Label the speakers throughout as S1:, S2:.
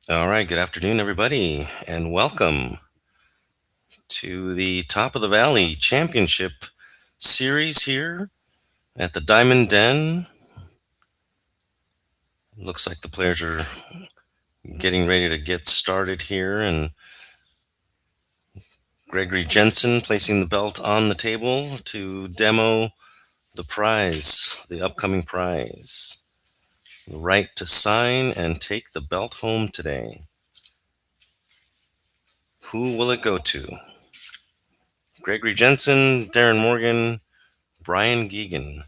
S1: All right, good afternoon, everybody, and welcome to the Top of the Valley Championship Series here at the Diamond Den. Looks like the players are getting ready to get started here, and Gregory Jensen placing the belt on the table to demo the prize, the upcoming prize. The right to sign and take the belt home today. Who will it go to? Gregory Jensen, Darren Morgan, Brian Geoghegan.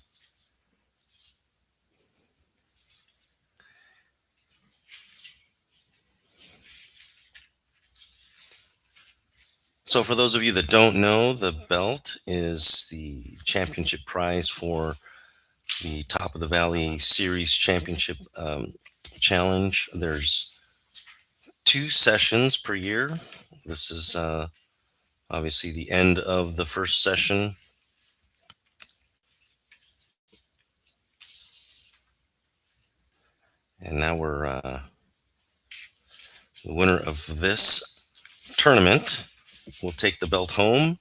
S1: So, for those of you that don't know, the belt is the championship prize for the Top of the Valley Series Championship Challenge. There's 2 sessions per year. This is obviously the end of the first session. And now we're the winner of this tournament will take the belt home.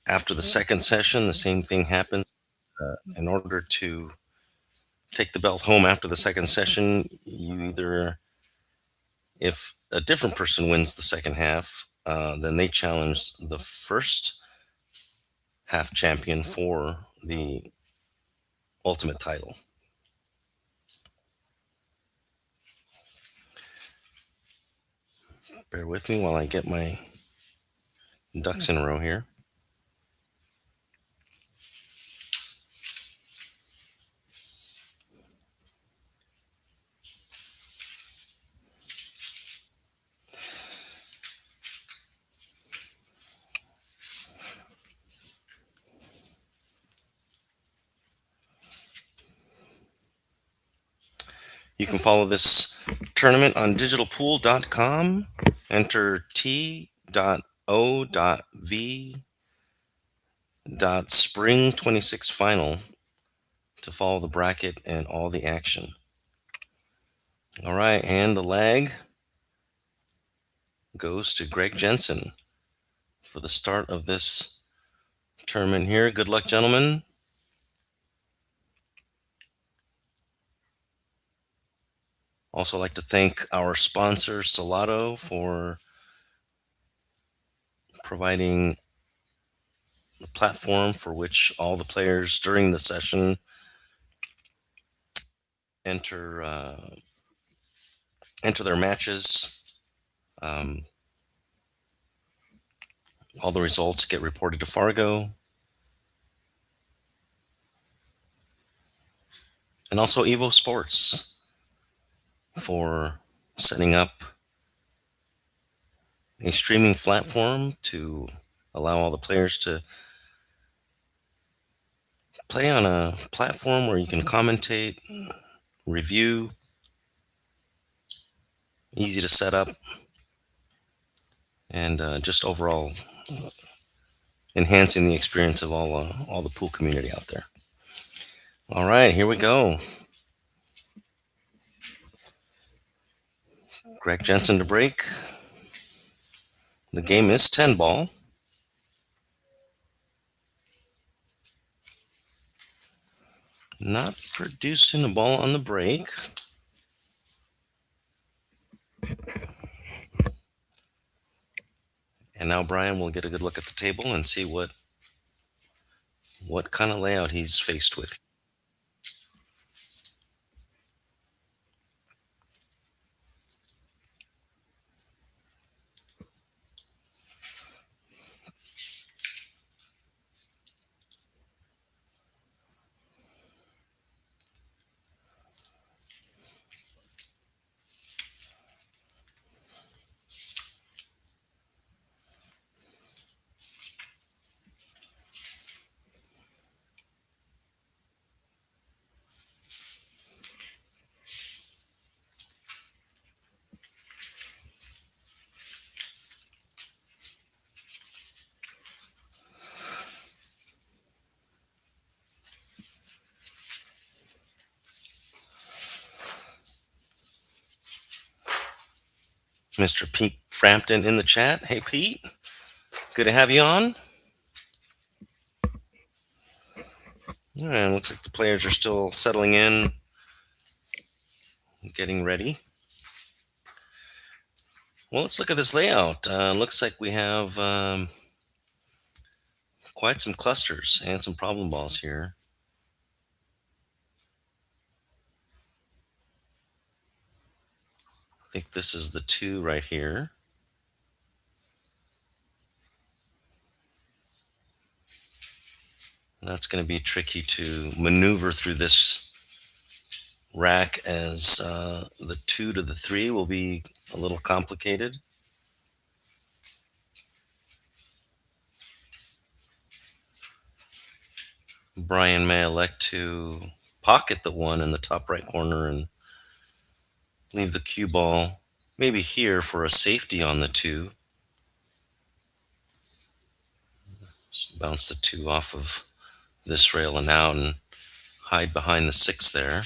S1: After the second session, the same thing happens. In order to take the belt home after the second session, you either, if a different person wins the second half, then they challenge the first half champion for the ultimate title. Bear with me while I get my ducks in a row here. You can follow this tournament on digitalpool.com. Enter T.O.V.Spring26 Final to follow the bracket and all the action. All right, and the lag goes to Greg Jensen for the start of this tournament here. Good luck, gentlemen. Also like to thank our sponsor, Salado, for providing the platform for which all the players during the session enter their matches. All the results get reported to Fargo. And also EvoSports for setting up a streaming platform to allow all the players to play on a platform where you can commentate, review, easy to set up, and just overall enhancing the experience of all the pool community out there. All right, here we go. Greg Jensen to break. The game is 10 ball. Not producing a ball on the break. And now Brian will get a good look at the table and see what kind of layout he's faced with. Mr. Pete Frampton in the chat. Hey, Pete. Good to have you on. And looks like the players are still settling in, getting ready. Well, let's look at this layout. Looks like we have quite some clusters and some problem balls here. I think this is the 2 right here. That's going to be tricky to maneuver through this rack, as the 2 to the 3 will be a little complicated. Brian may elect to pocket the 1 in the top right corner and leave the cue ball maybe here for a safety on the 2. Just bounce the 2 off of this rail and out and hide behind the 6 there.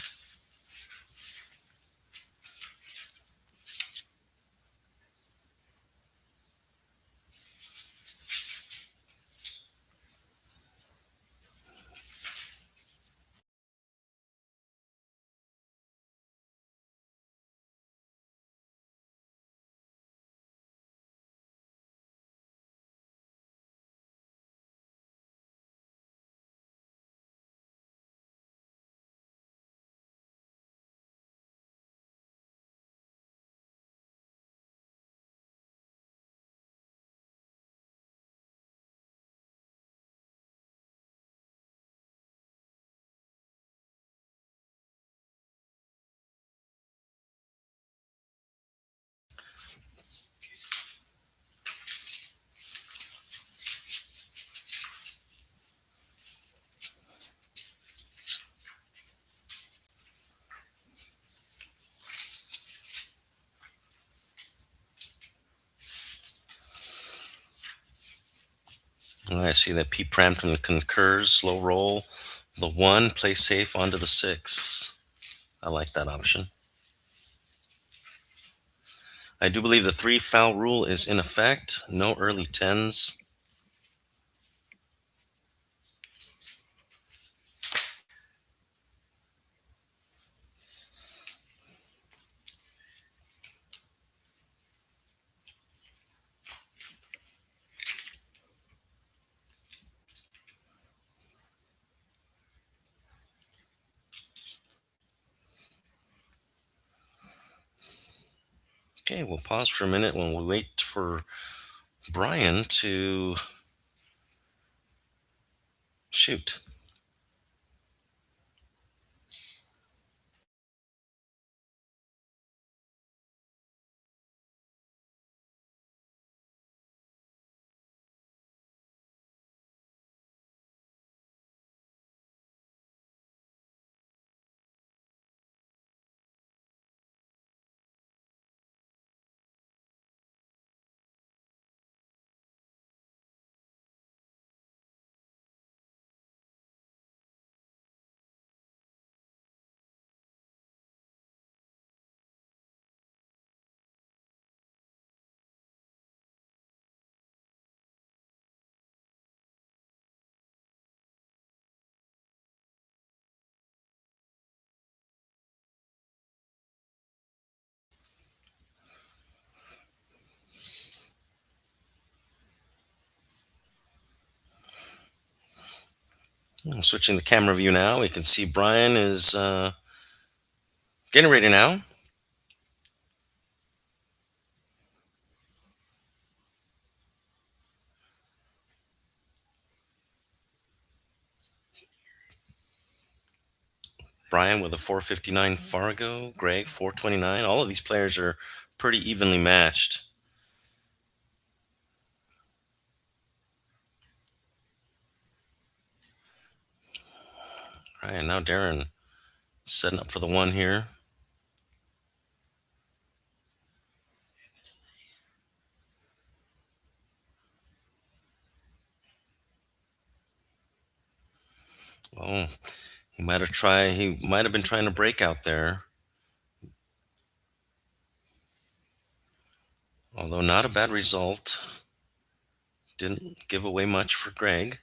S1: I see that Pete Frampton concurs. Slow roll the 1, play safe onto the 6. I like that option. I do believe the 3 foul rule is in effect. No early 10s. Okay, we'll pause for a minute when we wait for Brian to shoot. Switching the camera view now, we can see Brian is getting ready now. Brian with a 459 Fargo, Greg 429. All of these players are pretty evenly matched. All right, and now Darren setting up for the 1 here. Oh, he might have been trying to break out there. Although not a bad result. Didn't give away much for Greg.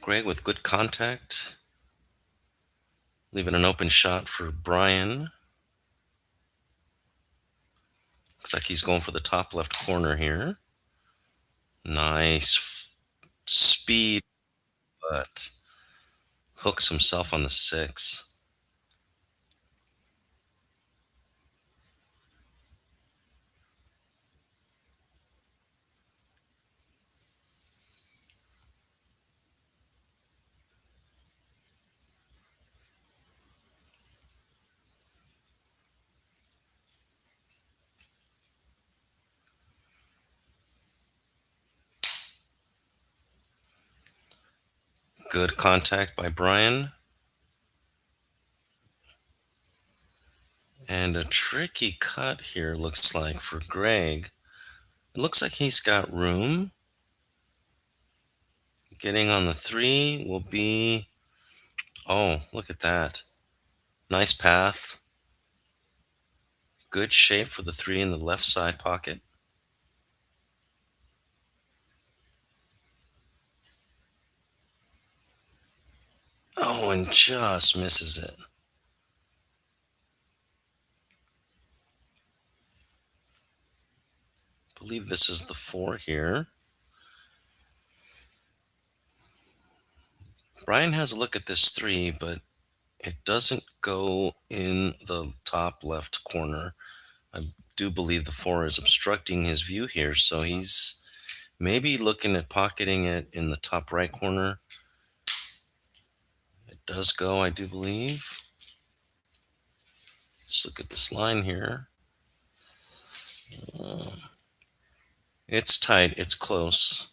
S1: Greg with good contact, leaving an open shot for Brian. Looks like he's going for the top left corner here. Nice speed, but hooks himself on the 6. Good contact by Brian. And a tricky cut here, looks like, for Greg. It looks like he's got room. Getting on the 3 will be... Oh, look at that. Nice path. Good shape for the 3 in the left side pocket. Oh, and just misses it. Believe this is the 4 here. Brian has a look at this 3, but it doesn't go in the top left corner. I do believe the 4 is obstructing his view here, so he's maybe looking at pocketing it in the top right corner. It does go, I do believe. Let's look at this line here. It's tight, it's close.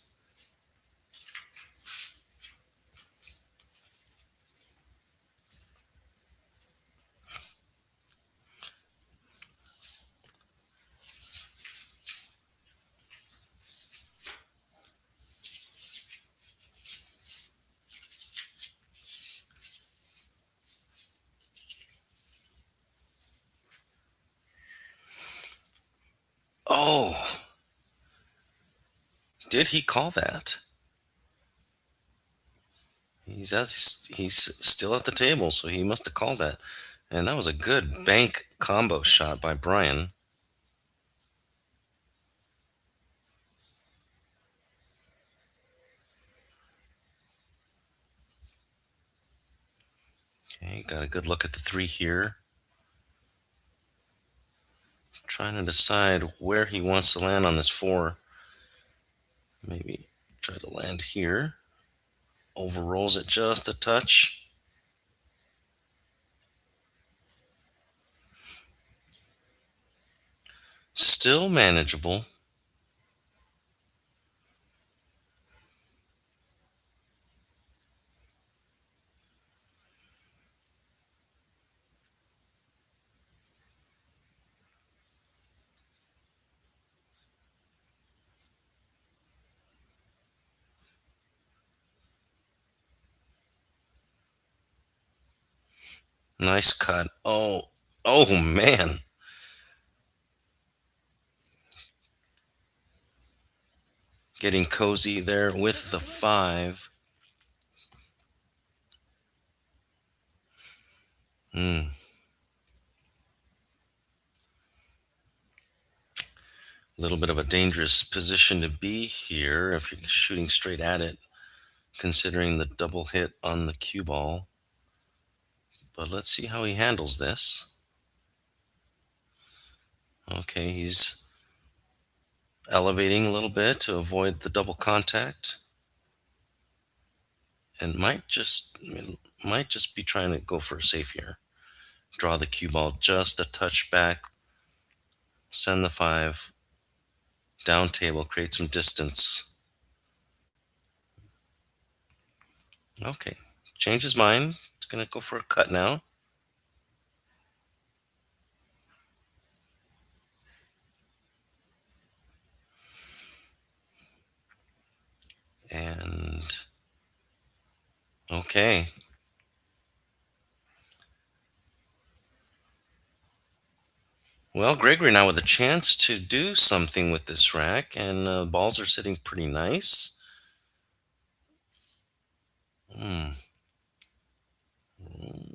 S1: Oh, did he call that? He's still at the table, so he must have called that. And that was a good bank combo shot by Brian. Okay, got a good look at the 3 here. Trying to decide where he wants to land on this 4. Maybe try to land here. Overrolls it just a touch. Still manageable. Nice cut. Oh man. Getting cozy there with the 5. A little bit of a dangerous position to be here if you're shooting straight at it, considering the double hit on the cue ball. But let's see how he handles this. Okay, he's elevating a little bit to avoid the double contact. And might just be trying to go for a safe here. Draw the cue ball just a touch back, send the 5 down table, create some distance. Okay, Change his mind. He's going to go for a cut now. And okay. Well, Gregory now with a chance to do something with this rack, and balls are sitting pretty nice. Hmm.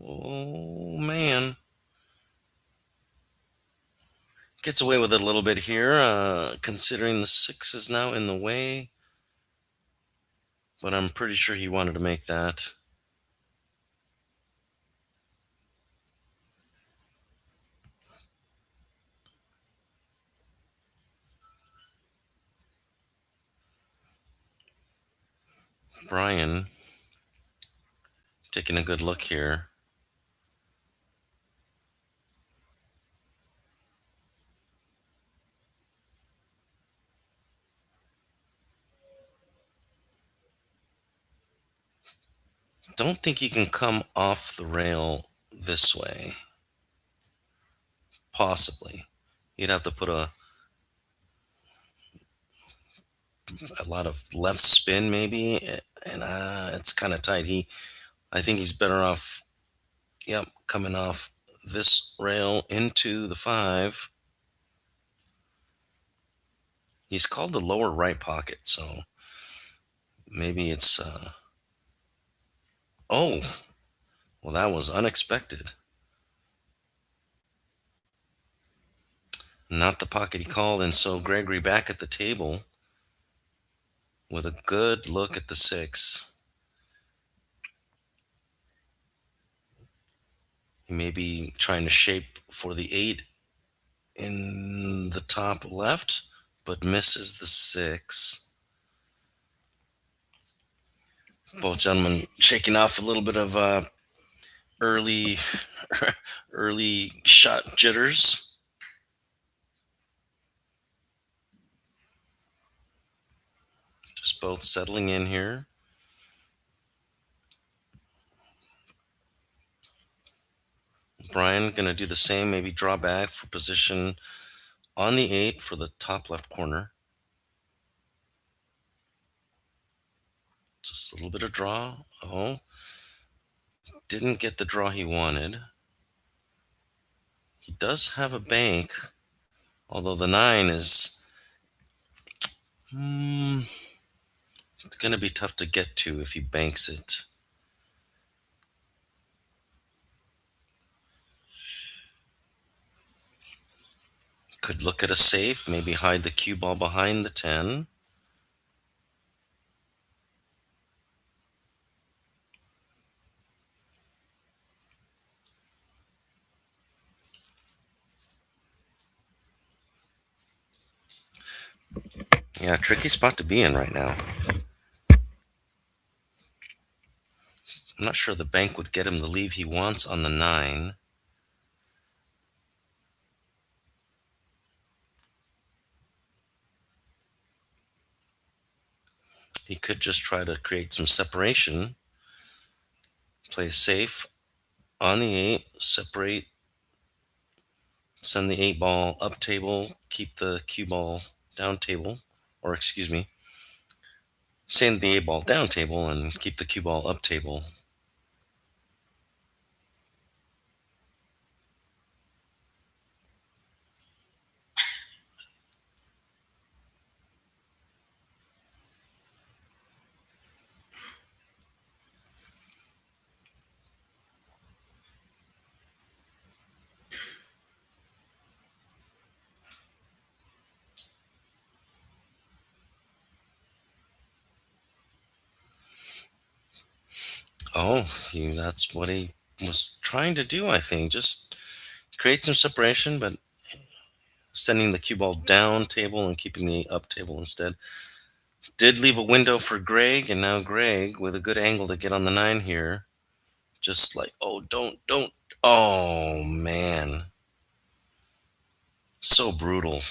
S1: Oh, man. Gets away with it a little bit here, considering the six is now in the way. But I'm pretty sure he wanted to make that. Brian taking a good look here. Don't think he can come off the rail this way. Possibly. You'd have to put a lot of left spin maybe, and it's kind of tight. I think he's better off, yep, coming off this rail into the five. He's called the lower right pocket, so maybe it's, oh, well, that was unexpected. Not the pocket he called, and so Gregory back at the table with a good look at the six. He may be trying to shape for the eight in the top left, but misses the six. Both gentlemen shaking off a little bit of early early shot jitters. Just both settling in here. Brian gonna do the same, maybe draw back for position on the eight for the top left corner. Just a little bit of draw. Oh, didn't get the draw he wanted. He does have a bank, although the nine is, it's going to be tough to get to if he banks it. Could look at a safe, maybe hide the cue ball behind the 10. Yeah, tricky spot to be in right now. I'm not sure the bank would get him the leave he wants on the 9. He could just try to create some separation. Play safe on the 8, separate, send the 8 ball up table, keep the cue ball down table, or excuse me, send the 8 ball down table and keep the cue ball up table. Oh, that's what he was trying to do, I think. Just create some separation, but sending the cue ball down table and keeping the up table instead. Did leave a window for Greg, and now Greg with a good angle to get on the 9 here. Just like, oh, don't. Oh, man. So brutal.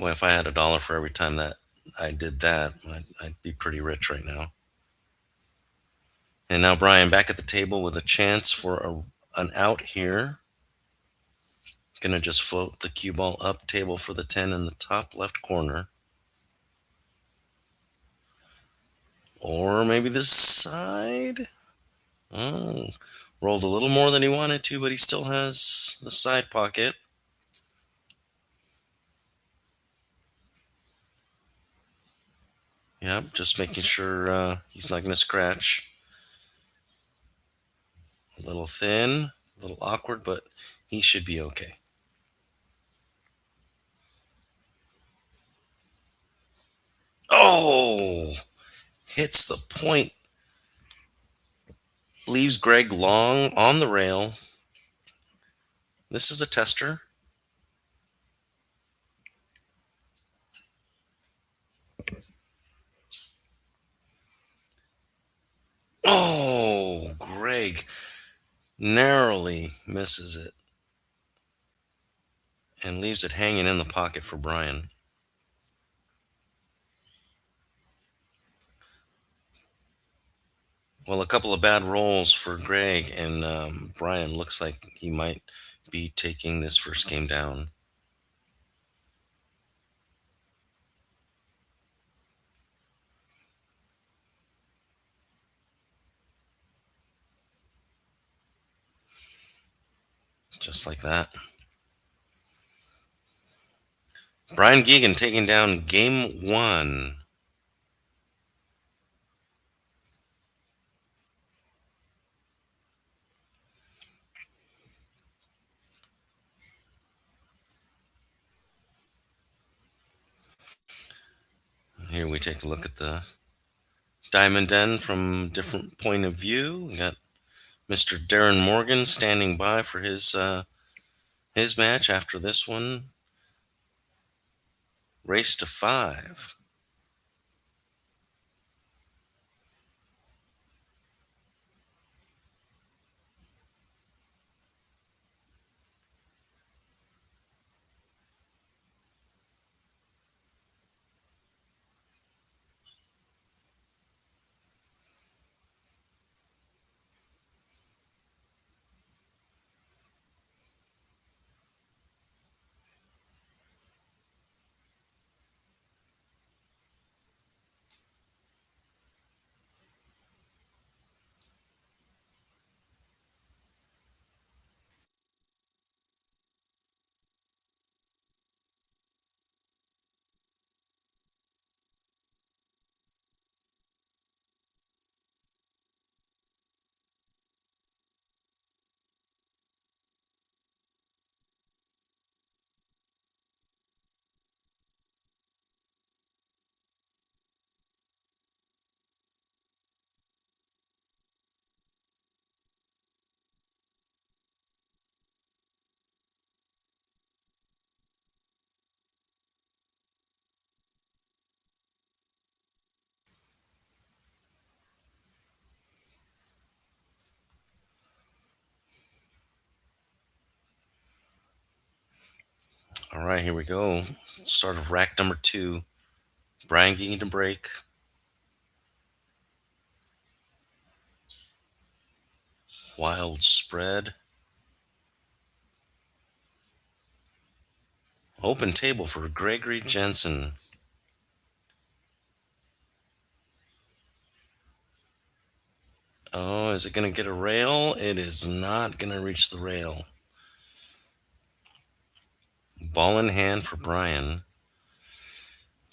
S1: Boy, if I had $1 for every time that I did that, I'd be pretty rich right now. And now Brian back at the table with a chance for an out here. Gonna just float the cue ball up table for the 10 in the top left corner. Or maybe this side. Oh, rolled a little more than he wanted to, but he still has the side pocket. Yep, just making sure he's not going to scratch. A little thin, a little awkward, but he should be okay. Oh, hits the point. Leaves Greg long on the rail. This is a tester. Oh, Greg narrowly misses it and leaves it hanging in the pocket for Brian. Well, a couple of bad rolls for Greg, and Brian looks like he might be taking this first game down. Just like that. Brian Geoghegan taking down game one. Here we take a look at the Diamond Den from a different point of view. We got Mr. Darren Morgan standing by for his match after this one. Race to 5. All right, here we go. Start of rack number 2. Brian Geoghegan to break. Wild spread. Open table for Gregory Jensen. Oh, is it going to get a rail? It is not going to reach the rail. Ball in hand for Brian.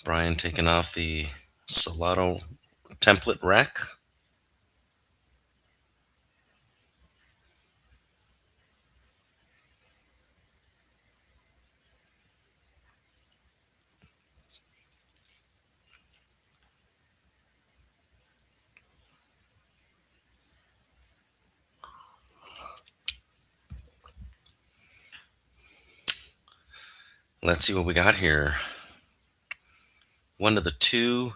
S1: Brian taking off the Salado template rack. Let's see what we got here. One of the two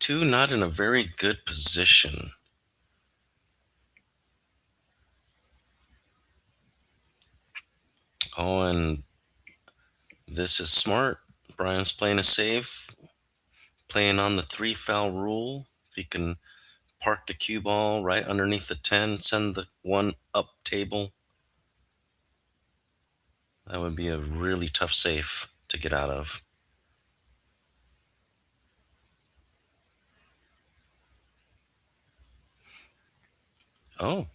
S1: not in a very good position. Oh, and this is smart. Brian's playing a safe, playing on the 3 foul rule. If he can park the cue ball right underneath the 10, send the 1 up table, that would be a really tough safe to get out of. Oh,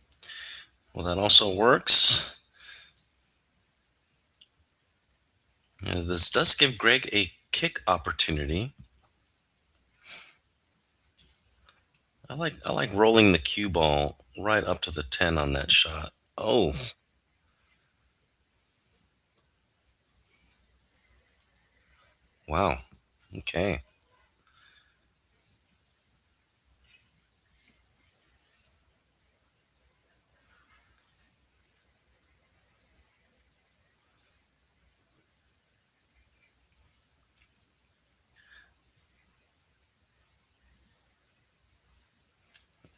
S1: well, that also works. This does give Greg a kick opportunity. I like rolling the cue ball right up to the 10 on that shot. Oh, wow. Okay.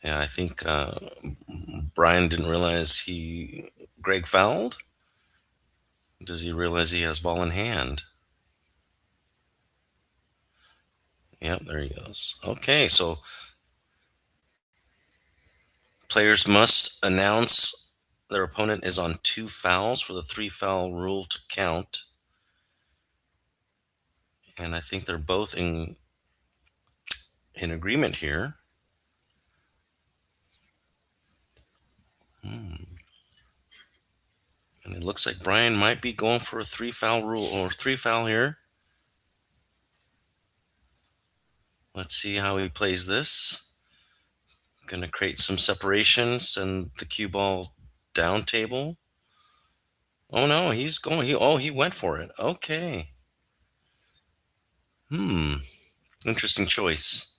S1: Yeah, I think Brian didn't realize Greg fouled. Does he realize he has ball in hand? Yep, there he goes. Okay, so players must announce their opponent is on 2 fouls for the 3 foul rule to count. And I think they're both in agreement here. Hmm. And it looks like Brian might be going for a 3 foul rule or 3 foul here. Let's see how he plays this. Gonna create some separation, send the cue ball down table. Oh no, he's going. He went for it. Okay. Hmm. Interesting choice.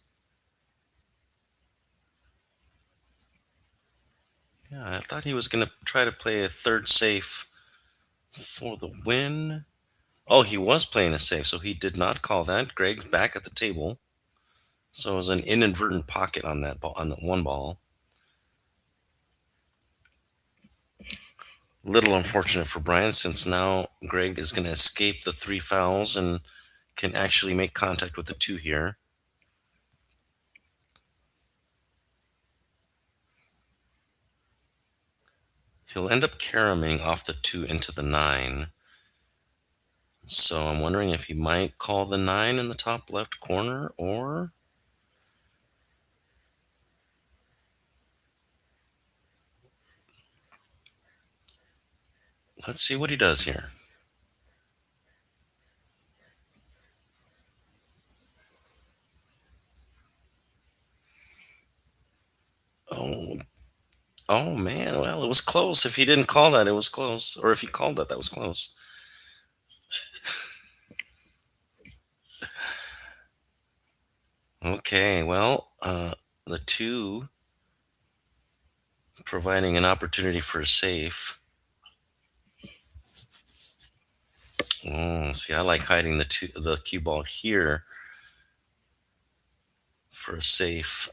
S1: Yeah, I thought he was gonna try to play a third safe for the win. Oh, he was playing a safe, so he did not call that. Greg's back at the table. So it was an inadvertent pocket on that ball, on the 1 ball. Little unfortunate for Brian, since now Greg is going to escape the 3 fouls and can actually make contact with the 2 here. He'll end up caromming off the 2 into the 9. So I'm wondering if he might call the 9 in the top left corner, or let's see what he does here. Oh, oh man. Well, it was close. If he didn't call that, it was close. Or if he called that, that was close. Okay, well, the 2 providing an opportunity for a safe. Oh, see, I like hiding the cue ball here for a safe.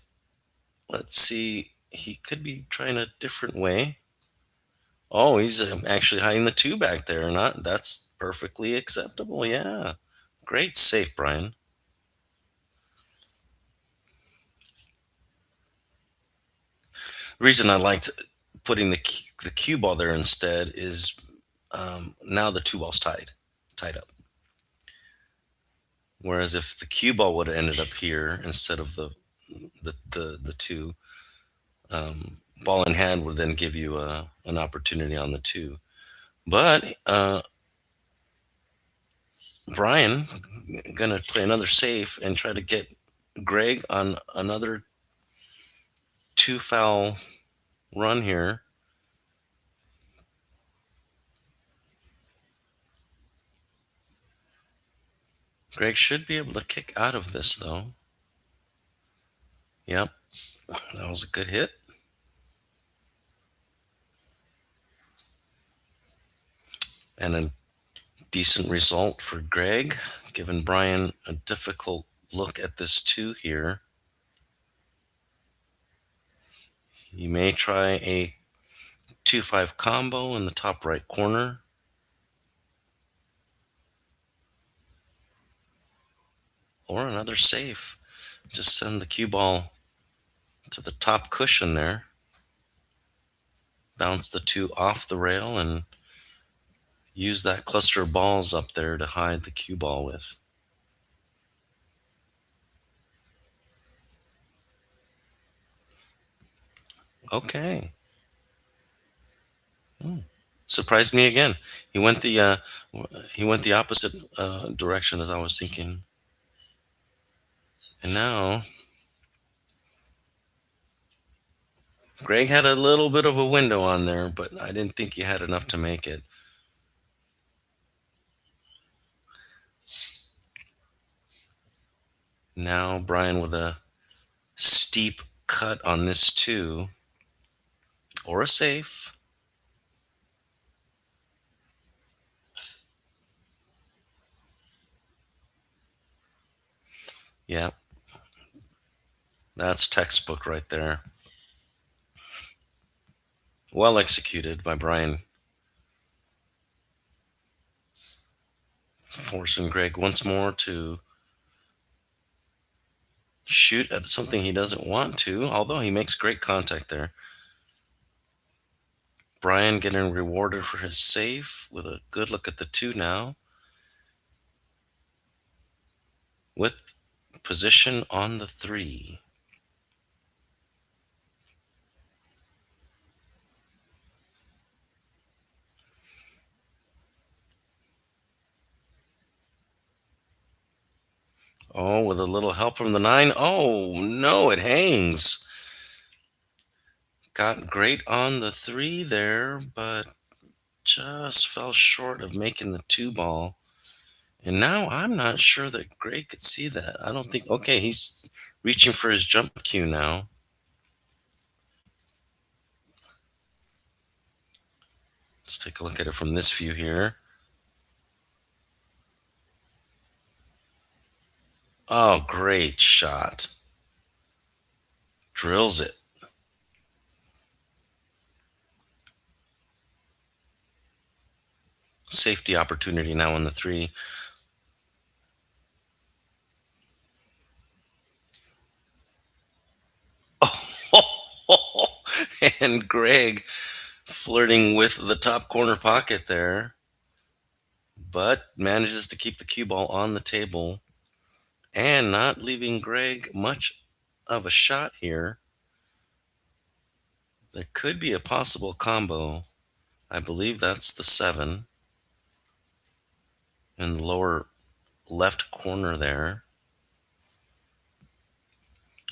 S1: Let's see. He could be trying a different way. Oh, he's actually hiding the 2 back there. Not That's perfectly acceptable. Yeah, great safe, Brian. The reason I liked putting the cue ball there instead is now the 2 balls tied up. Whereas if the cue ball would have ended up here instead of the 2, ball in hand would then give you an opportunity on the 2. But Brian gonna play another safe and try to get Greg on another 2 foul run here. Greg should be able to kick out of this though. Yep, that was a good hit. And a decent result for Greg, giving Brian a difficult look at this 2 here. He may try a 2-5 combo in the top right corner. or another safe. Just send the cue ball to the top cushion there. Bounce the 2 off the rail and use that cluster of balls up there to hide the cue ball with. Okay. Hmm. Surprised me again. He went the uh, he went the opposite direction as I was thinking. And now Greg had a little bit of a window on there, but I didn't think he had enough to make it. Now Brian with a steep cut on this 2 or a safe. Yeah, that's textbook right there. Well executed by Brian, forcing Greg once more to shoot at something he doesn't want to, although he makes great contact there. Brian getting rewarded for his save with a good look at the 2 now, with position on the 3. Oh, with a little help from the 9. Oh, no, it hangs. Got great on the 3 there, but just fell short of making the 2 ball. And now I'm not sure that Greg could see that. I don't think. Okay, he's reaching for his jump cue now. Let's take a look at it from this view here. Oh, great shot. Drills it. Safety opportunity now on the 3. Oh, and Greg flirting with the top corner pocket there, but manages to keep the cue ball on the table and not leaving Greg much of a shot here. There could be a possible combo. I believe that's the 7 in the lower left corner there.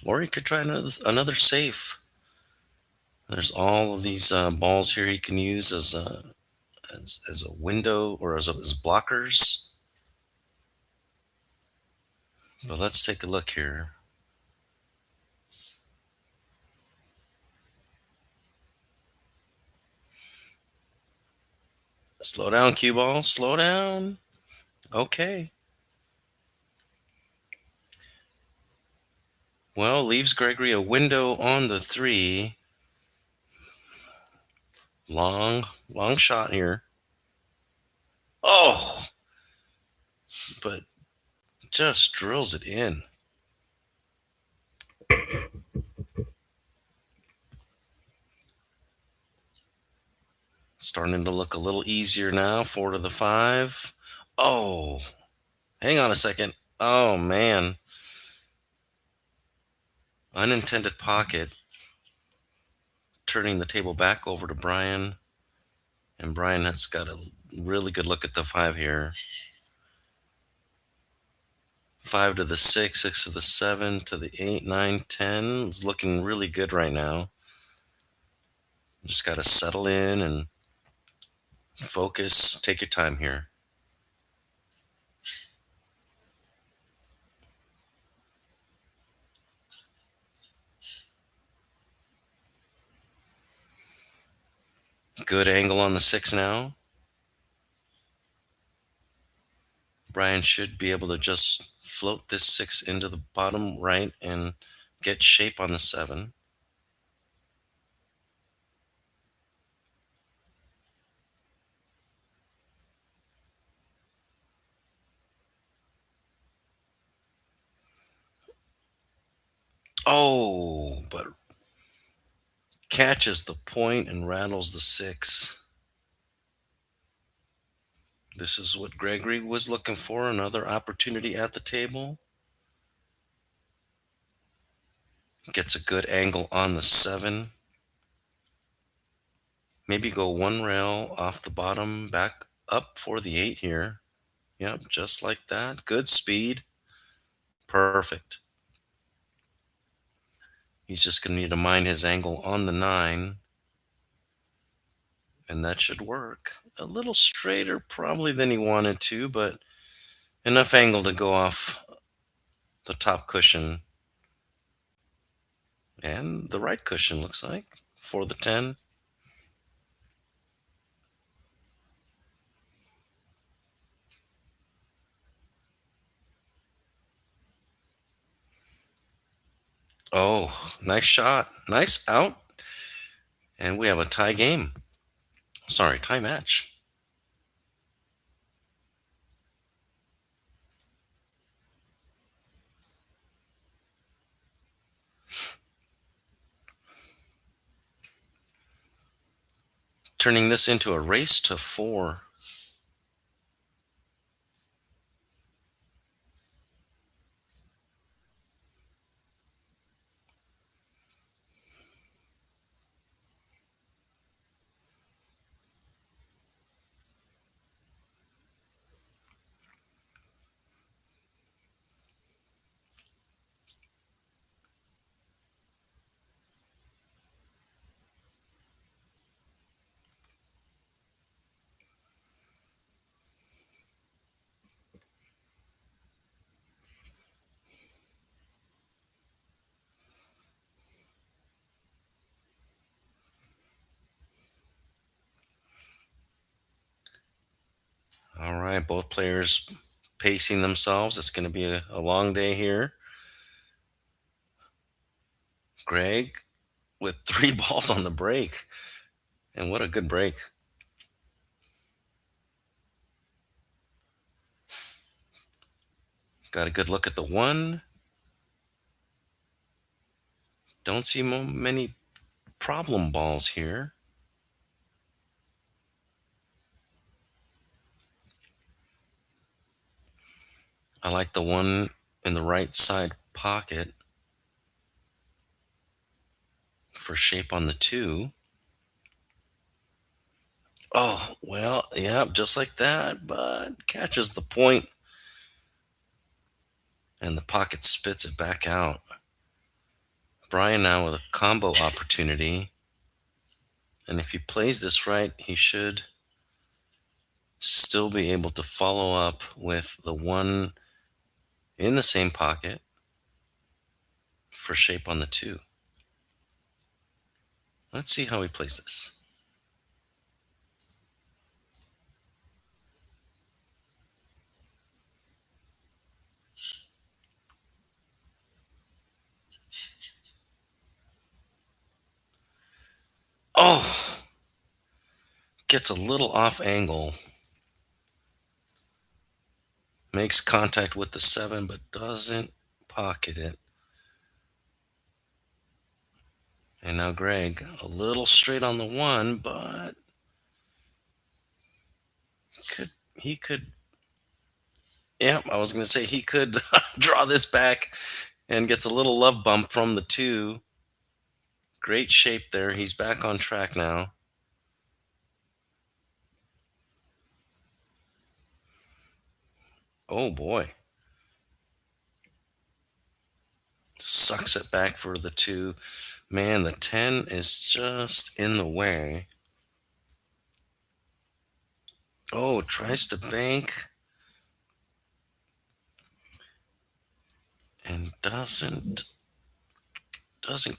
S1: Or he could try another safe. There's all of these balls here he can use as a window or as blockers. But let's take a look here. Slow down, cue ball. Slow down. Okay. Well, leaves Gregory a window on the 3. Long shot here. Oh, but just drills it in. Starting to look a little easier now. 4 to the 5. Oh, hang on a second. Oh, man. Unintended pocket. Turning the table back over to Brian. And Brian has got a really good look at the 5 here. 5 to the 6, 6 to the 7, to the 8, 9, 10. It's looking really good right now. Just got to settle in and focus. Take your time here. Good angle on the 6 now. Brian should be able to just float this 6 into the bottom right and get shape on the 7. Oh, but catches the point and rattles the six. This is what Gregory was looking for, another opportunity at the table. Gets a good angle on the seven. Maybe go one rail off the bottom, back up for the eight here. Yep, just like that. Good speed. Perfect. He's just going to need to mind his angle on the nine, and that should work. A little straighter probably than he wanted to, but enough angle to go off the top cushion and the right cushion, looks like, for the 10. Oh, nice shot. Nice out. And we have a tie game. Sorry, tie match. Turning this into a race to four. All right, both players pacing themselves. It's going to be a long day here. Greg with three balls on the break. And what a good break. Got a good look at the one. Don't see many problem balls here. I like the one in the right side pocket for shape on the two. Oh, well, yeah, just like that, but catches the point, and the pocket spits it back out. Brian now with a combo opportunity. And if he plays this right, he should still be able to follow up with the one in the same pocket for shape on the two. Let's see how he plays this. Oh, gets a little off angle. Makes contact with the seven, but doesn't pocket it. And now Greg, a little straight on the one, but he could. Yeah, I was going to say he could draw this back and gets a little love bump from the two. Great shape there. He's back on track now. Oh boy. Sucks it back for the two. Man, the 10 is just in the way. Oh, tries to bank and doesn't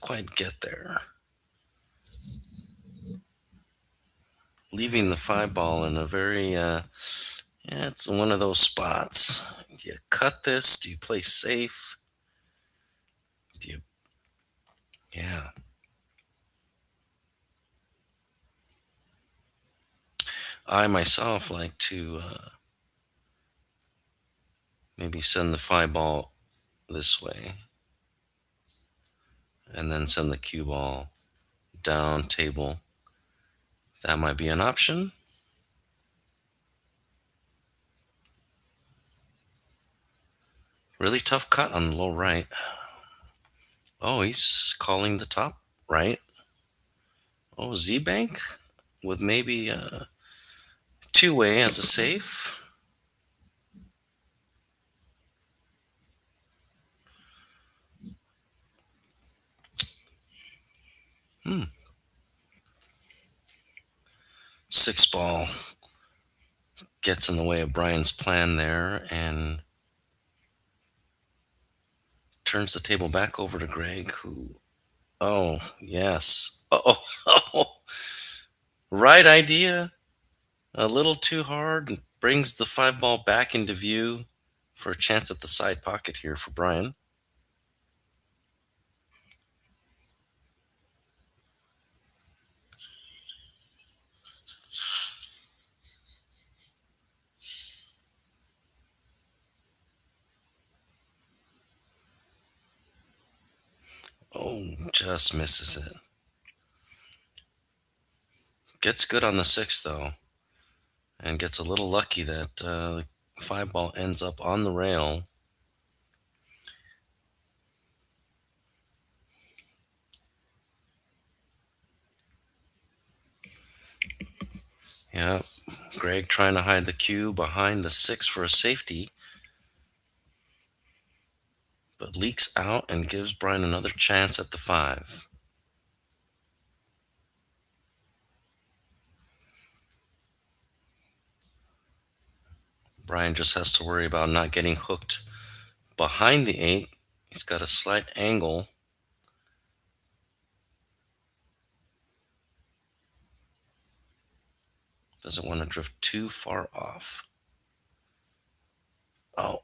S1: quite get there. Leaving the five ball in a very yeah, it's one of those spots. Do you cut this? Do you play safe? Do you Yeah. I myself like to maybe send the five ball this way. and then send the cue ball down table. That might be an option. Really tough cut on the low right. Oh, he's calling the top right. Oh, Z-Bank with maybe a two-way as a safe. Six ball gets in the way of Brian's plan there and turns the table back over to Greg, who, oh, yes. Oh, right idea. A little too hard and brings the five ball back into view for a chance at the side pocket here for Brian. Oh, just misses it. Gets good on the six, though, and gets a little lucky that the five ball ends up on the rail. Yeah, Greg trying to hide the cue behind the six for a safety, but leaks out and gives Brian another chance at the five. Brian just has to worry about not getting hooked behind the eight. He's got a slight angle. Doesn't want to drift too far off. Oh,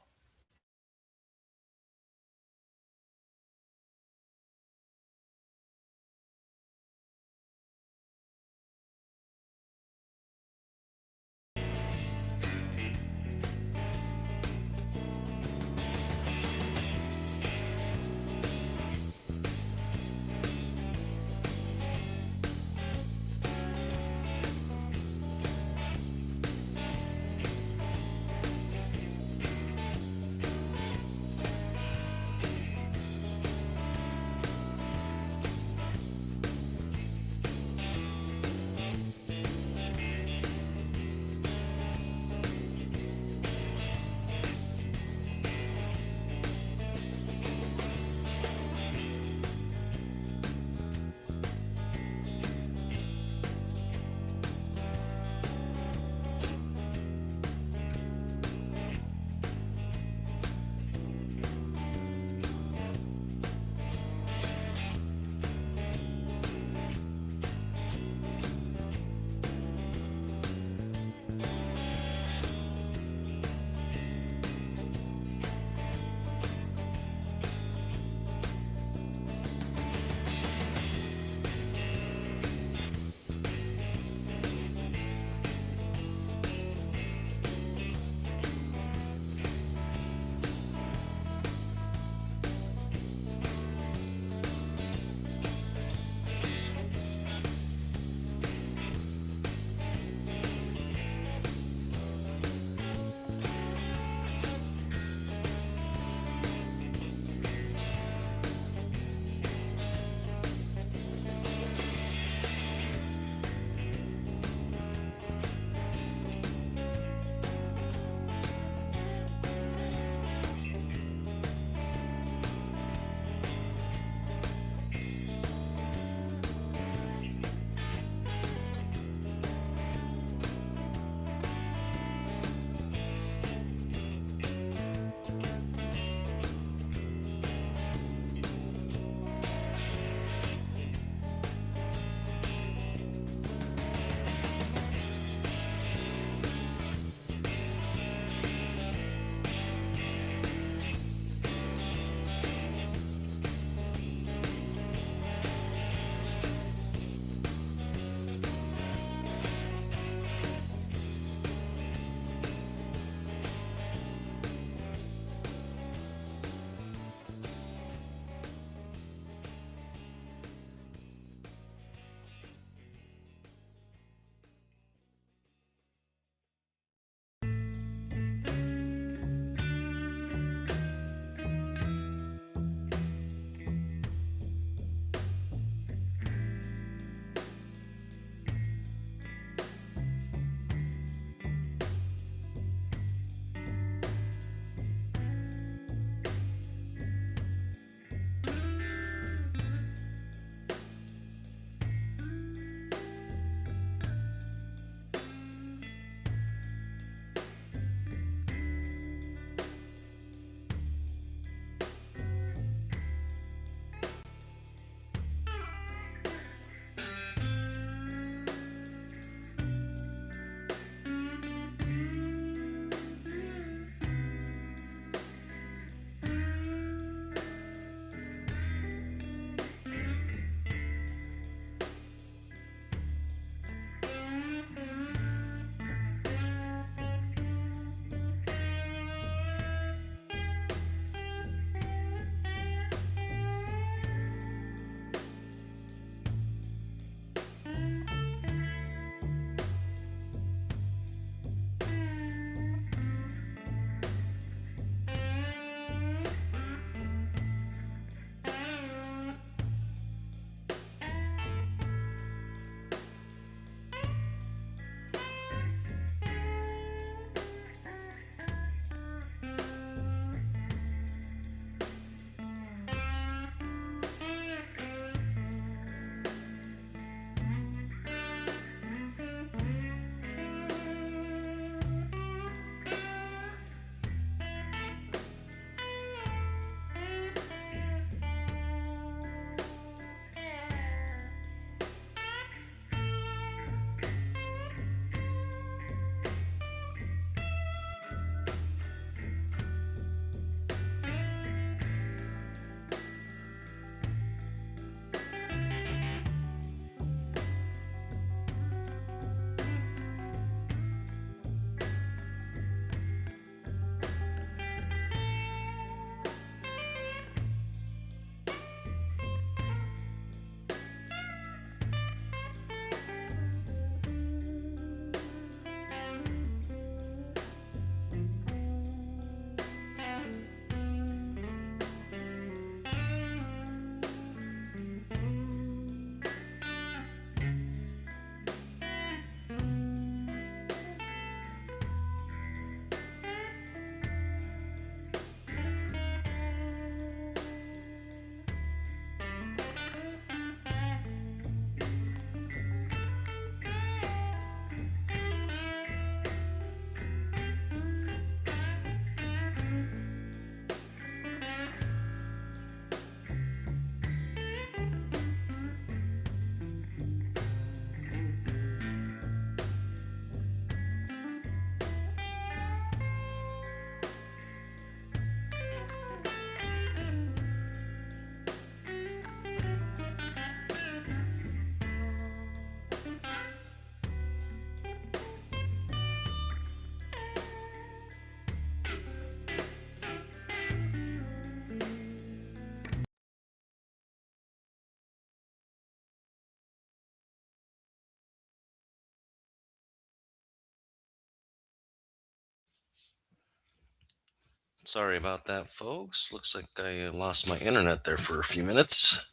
S1: Sorry about that, folks. Looks like I lost my internet there for a few minutes.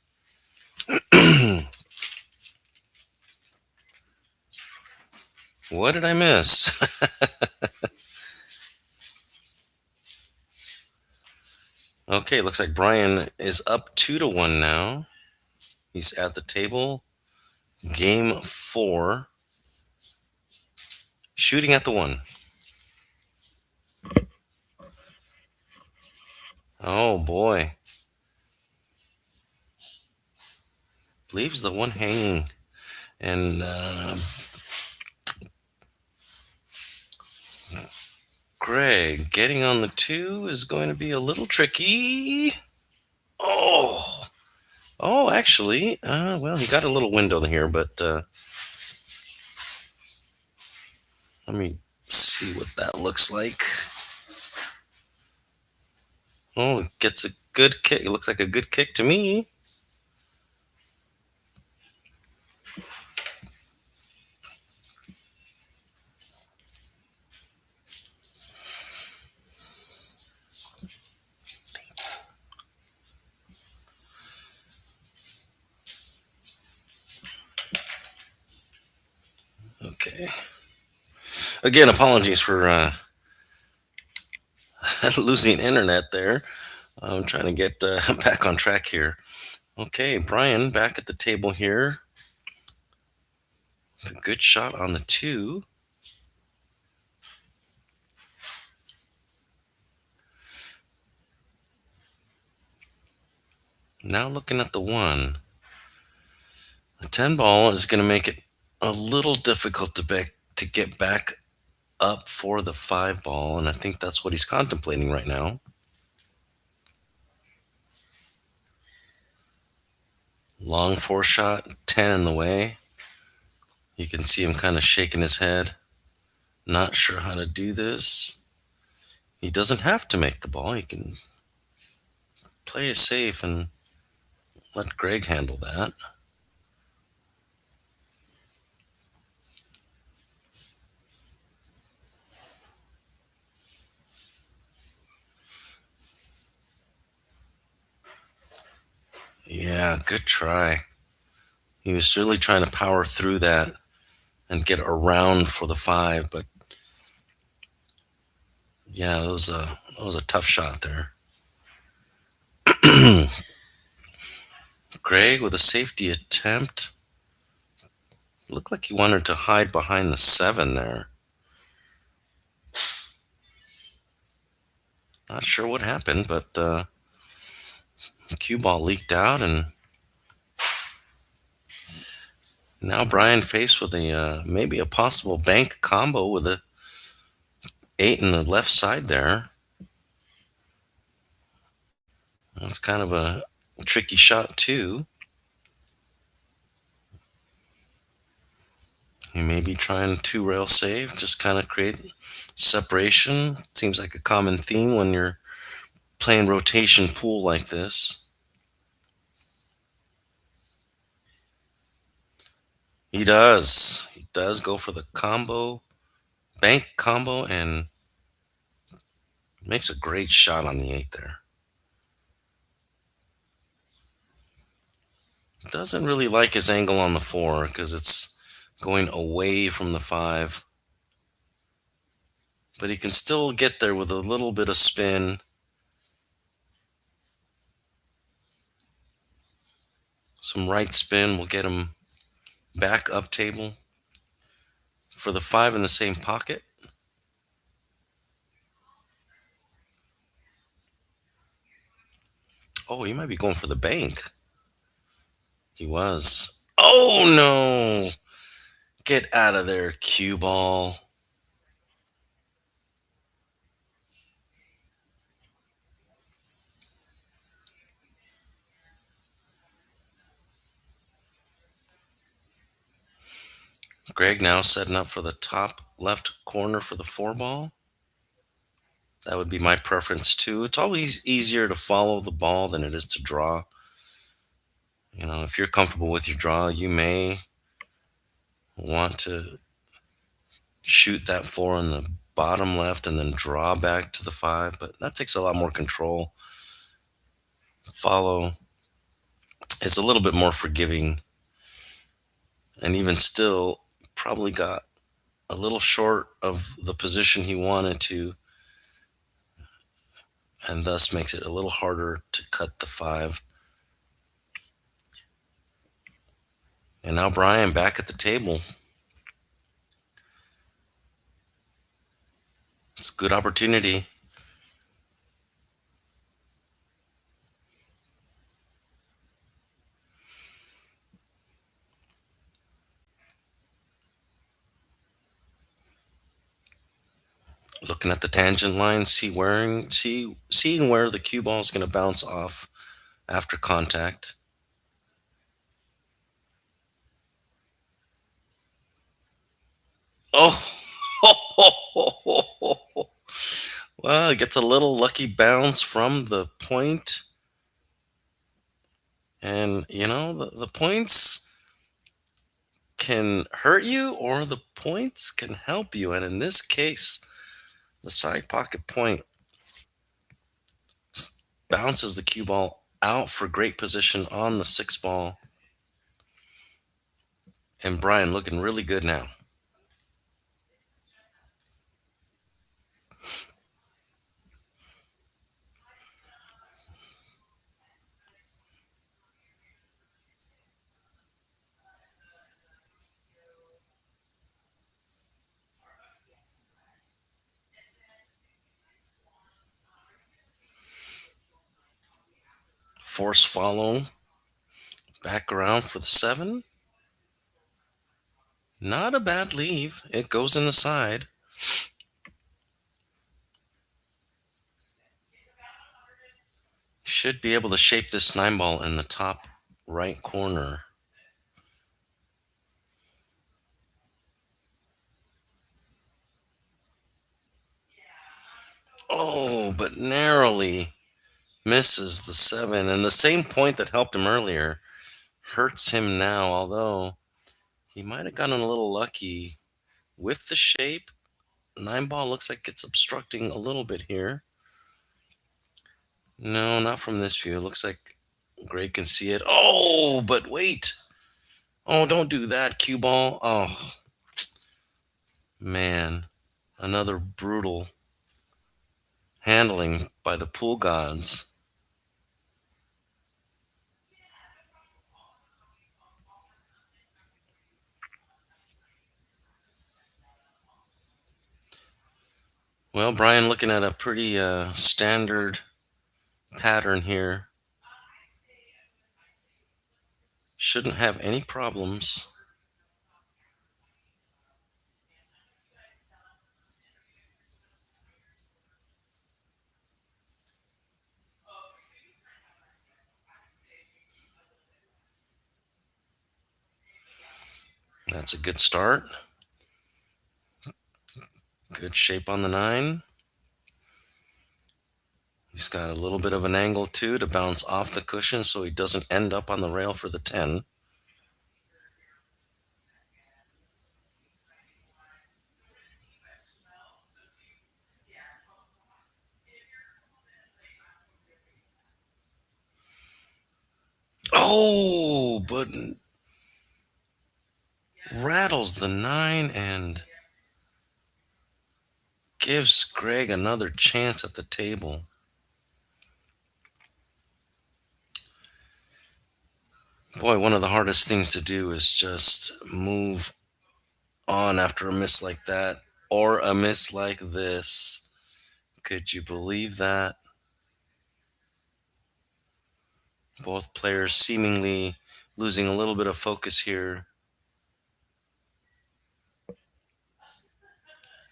S1: What did I miss? Okay, looks like Brian is up 2-1 now. He's at the table. Game 4. Shooting at the 1. Oh boy. Leaves the 1 hanging. And Greg getting on the 2 is going to be a little tricky. Oh. Oh, actually, well, he got a little window here, but let me see what that looks like. Oh, it gets a good kick. It looks like a good kick to me. Okay. Again, apologies for losing internet there. I'm trying to get back on track here. Okay, Brian back at the table here. A good shot on the 2. Now looking at the 1. The 10 ball is going to make it a little difficult to get back up for the 5 ball, and I think that's what he's contemplating right now. Long 4 shot, 10 in the way. You can see him kind of shaking his head. Not sure how to do this. He doesn't have to make the ball. He can play it safe and let Greg handle that. Yeah, good try. He was really trying to power through that and get around for the 5, but yeah, that was a tough shot there. Greg with a safety attempt. Looked like he wanted to hide behind the 7 there. Not sure what happened, but cue ball leaked out, and now Brian faced with a maybe a possible bank combo with a 8 in the left side there. That's kind of a tricky shot too. He may be trying 2-rail save, just kind of create separation. Seems like a common theme when you're playing rotation pool like this. He does. He does go for the combo, bank combo, and makes a great shot on the 8 there. Doesn't really like his angle on the 4 because it's going away from the 5. But he can still get there with a little bit of spin. Some right spin will get him back up table for the 5 in the same pocket. Oh, he might be going for the bank. He was. Oh, no. Get out of there, cue ball. Greg now setting up for the top left corner for the 4 ball. That would be my preference too. It's always easier to follow the ball than it is to draw. You know, if you're comfortable with your draw, you may want to shoot that 4 in the bottom left and then draw back to the 5, but that takes a lot more control. Follow is a little bit more forgiving, and even still, probably got a little short of the position he wanted to, and thus makes it a little harder to cut the 5. And now Brian back at the table. It's a good opportunity. Looking at the tangent line, seeing where the cue ball is going to bounce off after contact. Oh, well, it gets a little lucky bounce from the point. And, the points can hurt you or the points can help you. And in this case, the side pocket point bounces the cue ball out for great position on the 6 ball. And Brian looking really good now. Force follow. Back around for the 7. Not a bad leave. It goes in the side. Should be able to shape this 9 ball in the top right corner. Oh, but narrowly misses the 7. And the same point that helped him earlier hurts him now, although he might have gotten a little lucky with the shape. 9 ball looks like it's obstructing a little bit here. No, not from this view. It looks like Greg can see it. Oh, but wait. Oh, don't do that, cue ball. Oh, man. Another brutal handling by the pool gods. Well, Brian looking at a pretty standard pattern here. Shouldn't have any problems. That's a good start. Good shape on the 9. He's got a little bit of an angle too to bounce off the cushion so he doesn't end up on the rail for the 10. Oh, but rattles the 9 and gives Greg another chance at the table. Boy, one of the hardest things to do is just move on after a miss like that or a miss like this. Could you believe that? Both players seemingly losing a little bit of focus here.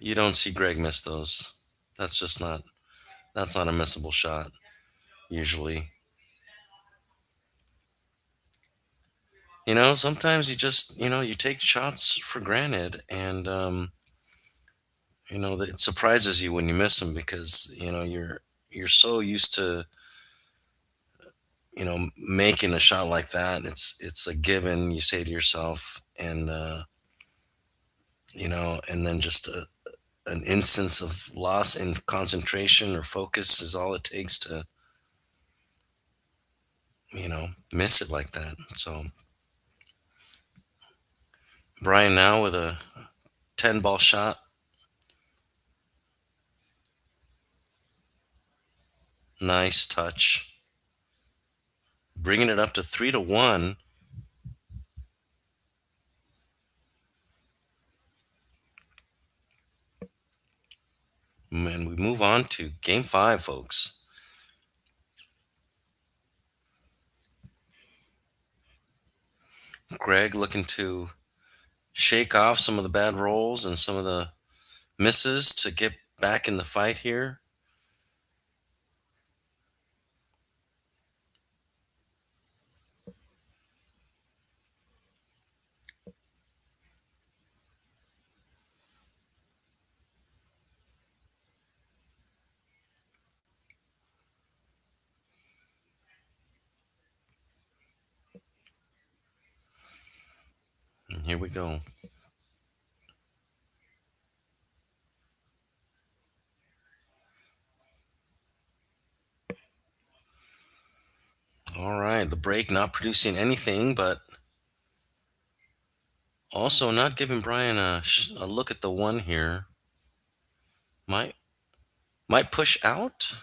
S1: You don't see Greg miss those. That's just not that's not a missable shot usually. Sometimes you just, you take shots for granted, and it surprises you when you miss them because, you're so used to, making a shot like that. It's a given, you say to yourself, and and then just an instance of loss in concentration or focus is all it takes to, miss it like that. So Brian now with a 10 ball shot. Nice touch. Bringing it up to 3-1. And we move on to game 5, folks. Greg looking to shake off some of the bad rolls and some of the misses to get back in the fight here. And here we go. All right, the break not producing anything, but also not giving Brian a look at the one here. Might might push out.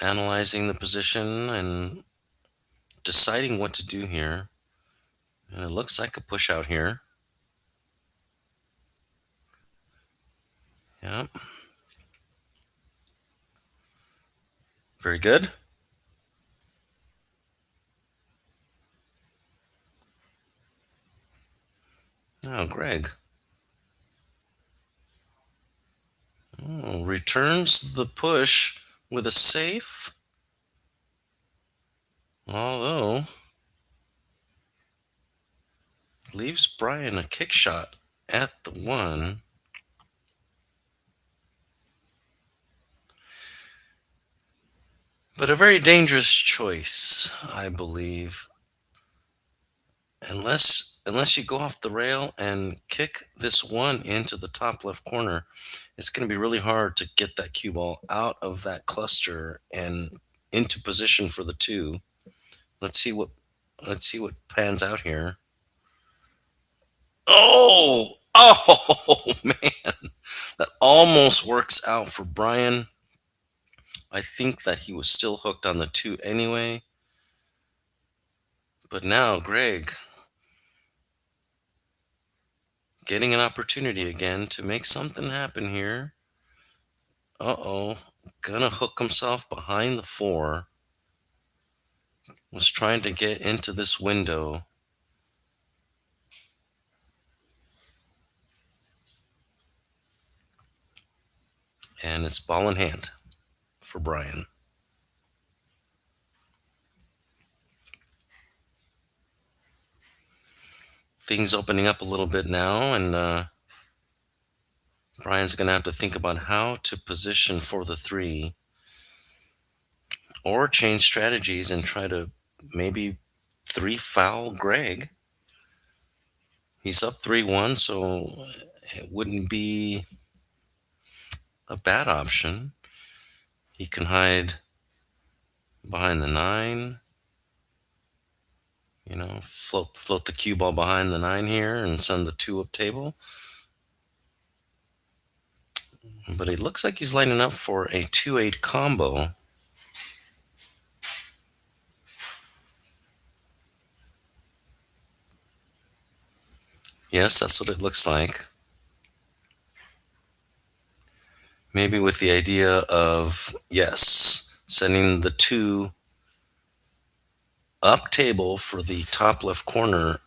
S1: Analyzing the position and deciding what to do here. And it looks like a push out here. Yeah. Very good. Oh, Greg. Oh, returns the push with a safe. Although leaves Brian a kick shot at the one. But a very dangerous choice, I believe. Unless you go off the rail and kick this one into the top left corner, it's going to be really hard to get that cue ball out of that cluster and into position for the two. Let's see what let's see what pans out here. Oh, oh man. That almost works out for Brian. I think that he was still hooked on the two anyway. But now Greg getting an opportunity again to make something happen here. Uh-oh. Gonna hook himself behind the four. Was trying to get into this window. And it's ball in hand for Brian. Things opening up a little bit now, and Brian's gonna have to think about how to position for the three. Or change strategies and try to maybe three foul Greg. He's up 3-1, so it wouldn't be a bad option. He can hide behind the nine, float the cue ball behind the nine here and send the two up table. But it looks like he's lining up for a 2-8 combo. Yes, that's what it looks like. Maybe with the idea of, yes, sending the two up table for the top left corner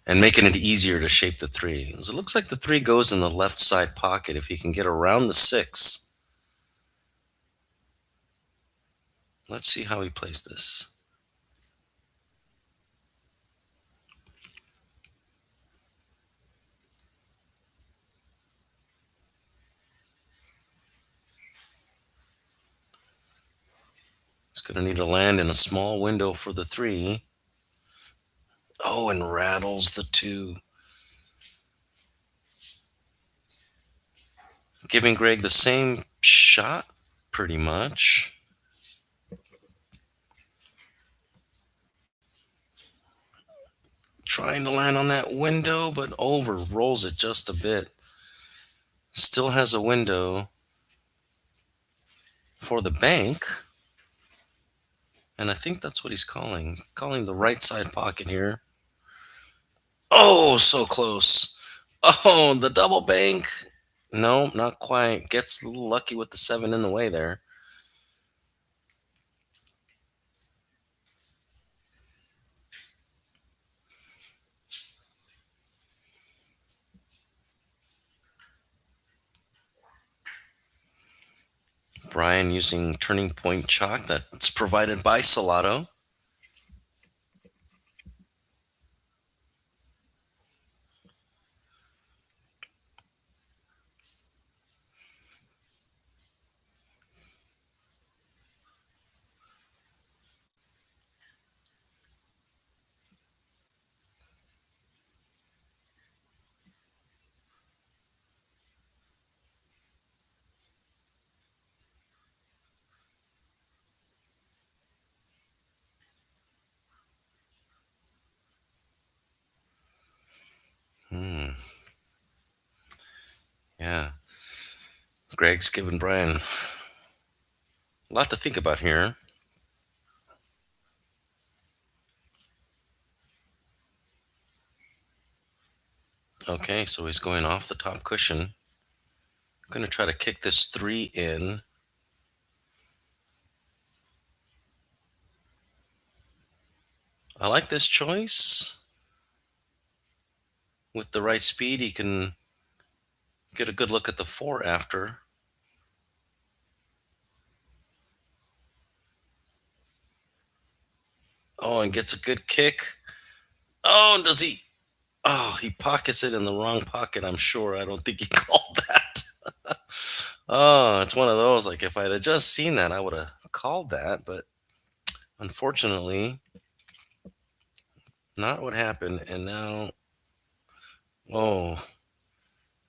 S1: and making it easier to shape the three. So it looks like the three goes in the left side pocket if he can get around the six. Let's see how he plays this. Gonna need to land in a small window for the 3. Oh, and rattles the 2. Giving Greg the same shot, pretty much. Trying to land on that window, but over rolls it just a bit. Still has a window for the bank. And I think that's what he's calling the right side pocket here. Oh, so close. Oh, the double bank. No, not quite. Gets a little lucky with the 7 in the way there. Brian using turning point chalk that's provided by Salato. Yeah. Greg's giving Brian a lot to think about here. Okay, so he's going off the top cushion. Going to try to kick this 3 in. I like this choice. With the right speed, he can get a good look at the 4 after. Oh, and gets a good kick. Oh, does he? Oh, he pockets it in the wrong pocket, I'm sure. I don't think he called that. Oh, it's one of those. Like, if I'd have just seen that, I would have called that. But unfortunately, not what happened. And now, oh,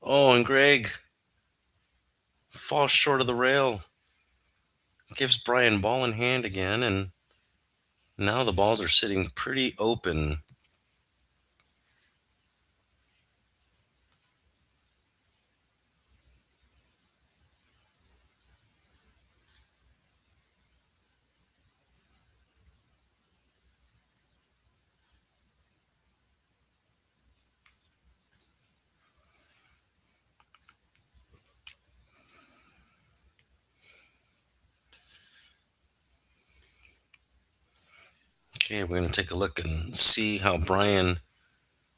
S1: oh, and Greg falls short of the rail. Gives Brian ball in hand again. And now the balls are sitting pretty open. Okay, we're going to take a look and see how Brian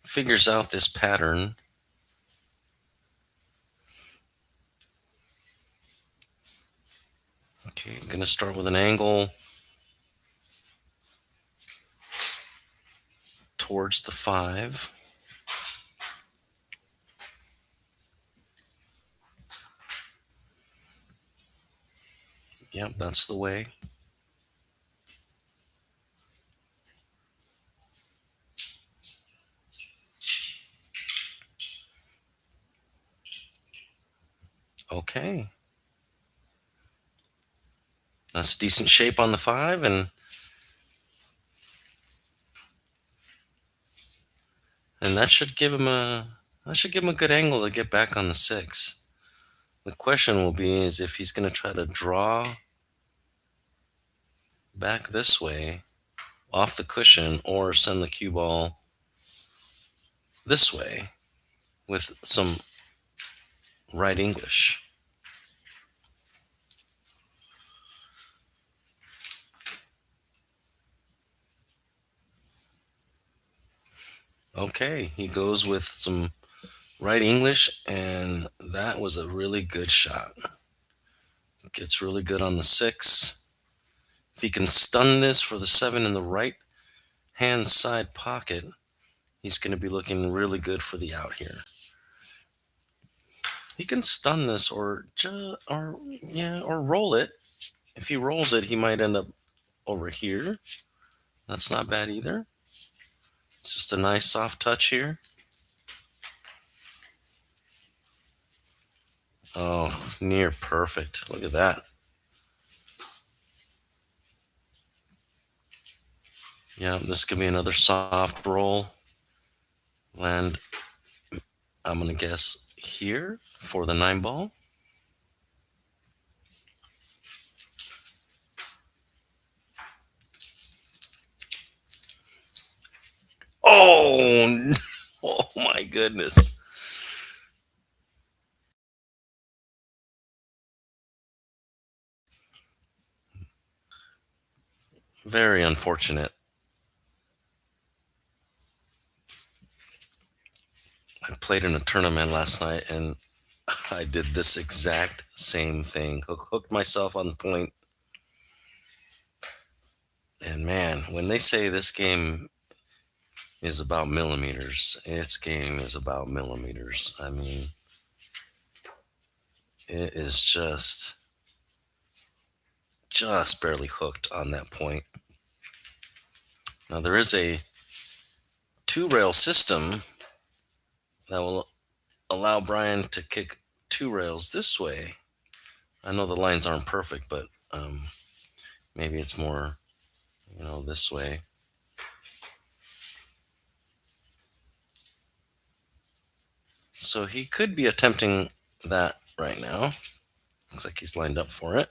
S1: figures out this pattern. Okay, I'm going to start with an angle towards the 5. Yep, that's the way. Okay. That's decent shape on the 5, and that should give him a good angle to get back on the 6. The question will be is if he's going to try to draw back this way off the cushion or send the cue ball this way with some right English. Okay, he goes with some right English, and that was a really good shot. Gets really good on the 6. If he can stun this for the 7 in the right hand side pocket, he's going to be looking really good for the out here. He can stun this or roll it. If he rolls it, he might end up over here. That's not bad either. It's just a nice soft touch here. Oh, near perfect. Look at that. Yeah, this could be another soft roll. Land, I'm going to guess here for the 9 ball. Oh, oh my goodness. Very unfortunate. I played in a tournament last night and I did this exact same thing. Hooked myself on the point. And man, when they say this game is about millimeters, this game is about millimeters. I mean, it is just barely hooked on that point. Now there is a 2-rail system that will allow Brian to kick 2 rails this way. I know the lines aren't perfect, but maybe it's more, this way. So he could be attempting that right now. Looks like he's lined up for it.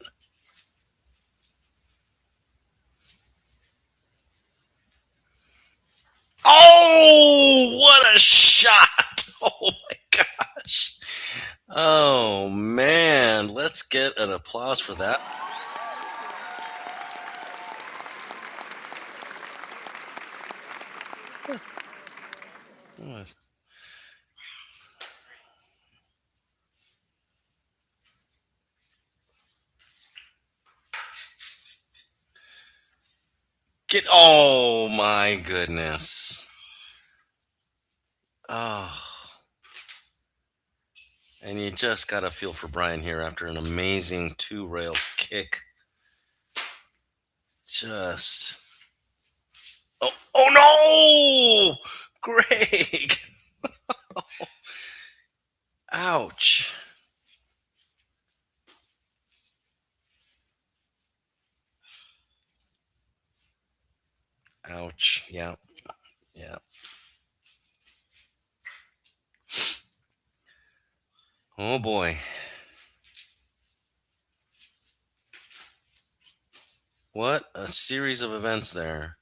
S1: Oh, what a shot! Oh my gosh. Oh man, let's get an applause for that. What? Oh my goodness. Oh. And you just got to feel for Brian here after an amazing 2-rail kick. Just. Oh no! Greg! Ouch. Ouch. Yeah. Yeah. Oh boy. What a series of events there.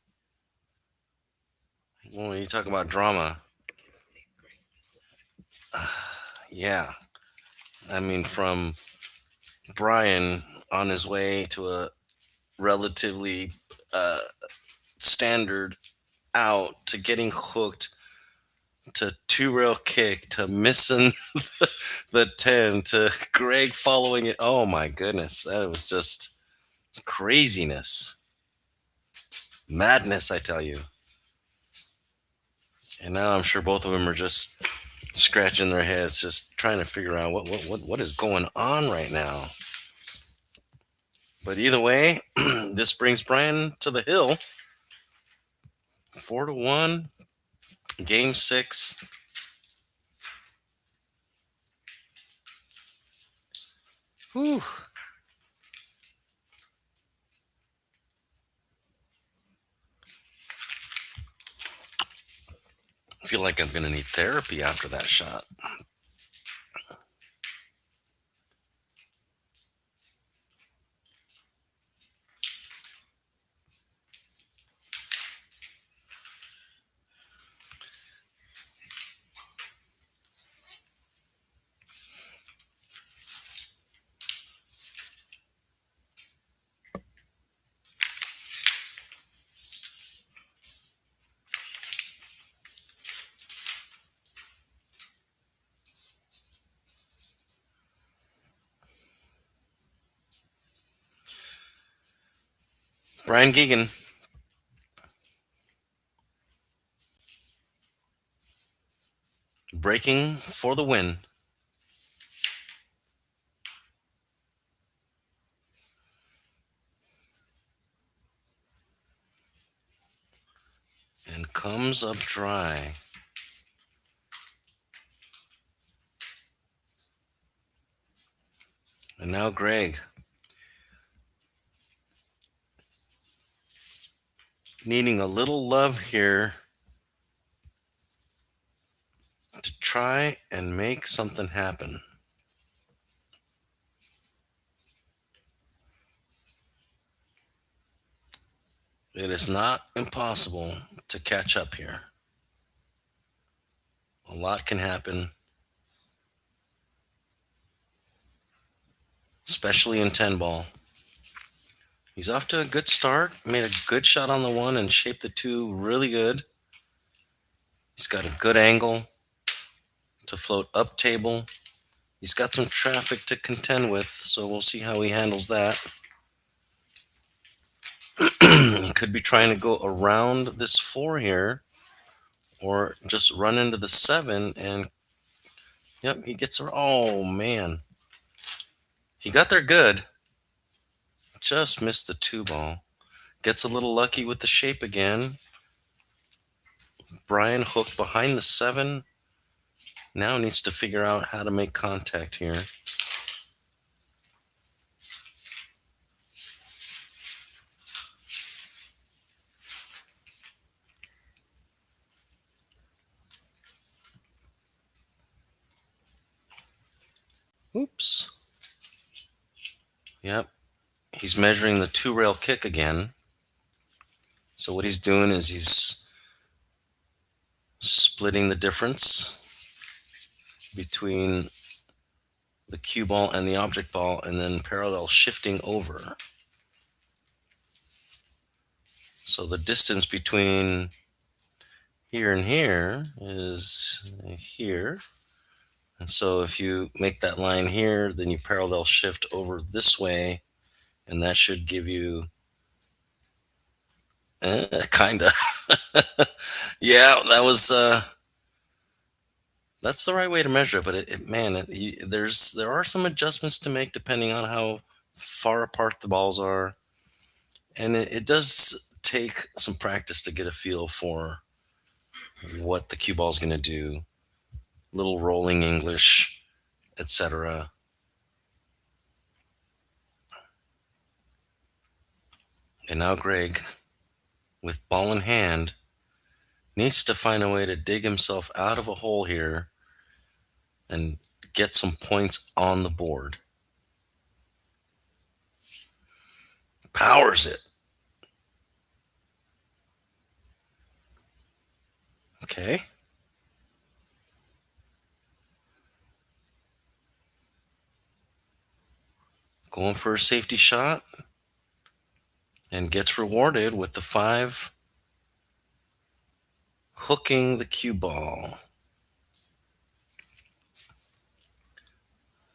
S1: When you talk about drama. Yeah. I mean, from Brian on his way to a relatively standard out to getting hooked to 2-rail kick to missing the 10 to Greg following it. Oh my goodness. That was just craziness. Madness, I tell you. And now I'm sure both of them are just scratching their heads, just trying to figure out what is going on right now. But either way, this brings Brian to the hill. 4-1, game 6. Whew. I feel like I'm going to need therapy after that shot. Brian Geoghegan. Breaking for the win. comes up dry. And now Greg needing a little love here to try and make something happen. It is not impossible to catch up here. A lot can happen, especially in 10 ball. He's off to a good start, made a good shot on the one and shaped the two really good. He's got a good angle to float up table. He's got some traffic to contend with, so we'll see how he handles that. He could be trying to go around this 4 here, or just run into the 7 and, yep, he gets her. Oh, man. He got there good. Just missed the 2 ball. Gets a little lucky with the shape again. Brian hooked behind the 7. Now needs to figure out how to make contact here. Oops. Yep. He's measuring the 2-rail kick again. So what he's doing is he's splitting the difference between the cue ball and the object ball and then parallel shifting over. So the distance between here and here is here. And so if you make that line here, then you parallel shift over this way, and that should give you kind of. Yeah, that was that's the right way to measure it, but there are some adjustments to make depending on how far apart the balls are, and it does take some practice to get a feel for what the cue ball is going to do. Little rolling English, etc. And now Greg, with ball in hand, needs to find a way to dig himself out of a hole here and get some points on the board. Powers it. Okay. Going for a safety shot and gets rewarded with the 5 hooking the cue ball.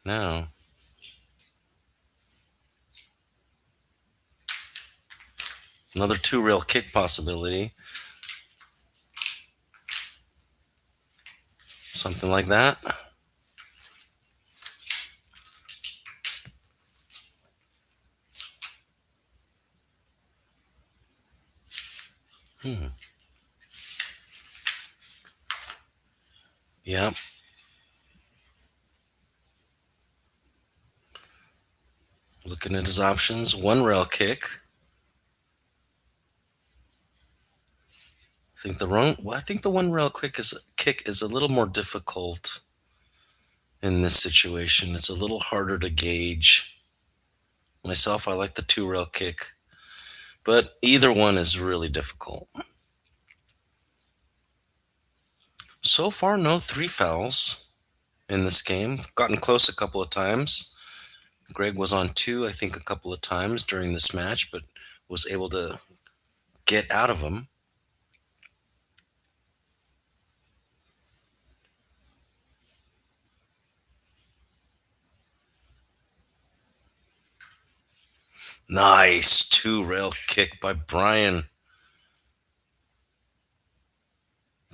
S1: Now, another 2-rail kick possibility. Something like that. Yep. Looking at his options. 1-rail kick. I think the 1-rail kick is a little more difficult in this situation. It's a little harder to gauge. Myself, I like the 2-rail kick, but either one is really difficult. So far, no 3 fouls in this game. Gotten close a couple of times. Greg was on 2, I think, a couple of times during this match, but was able to get out of them. Nice 2-rail kick by Brian.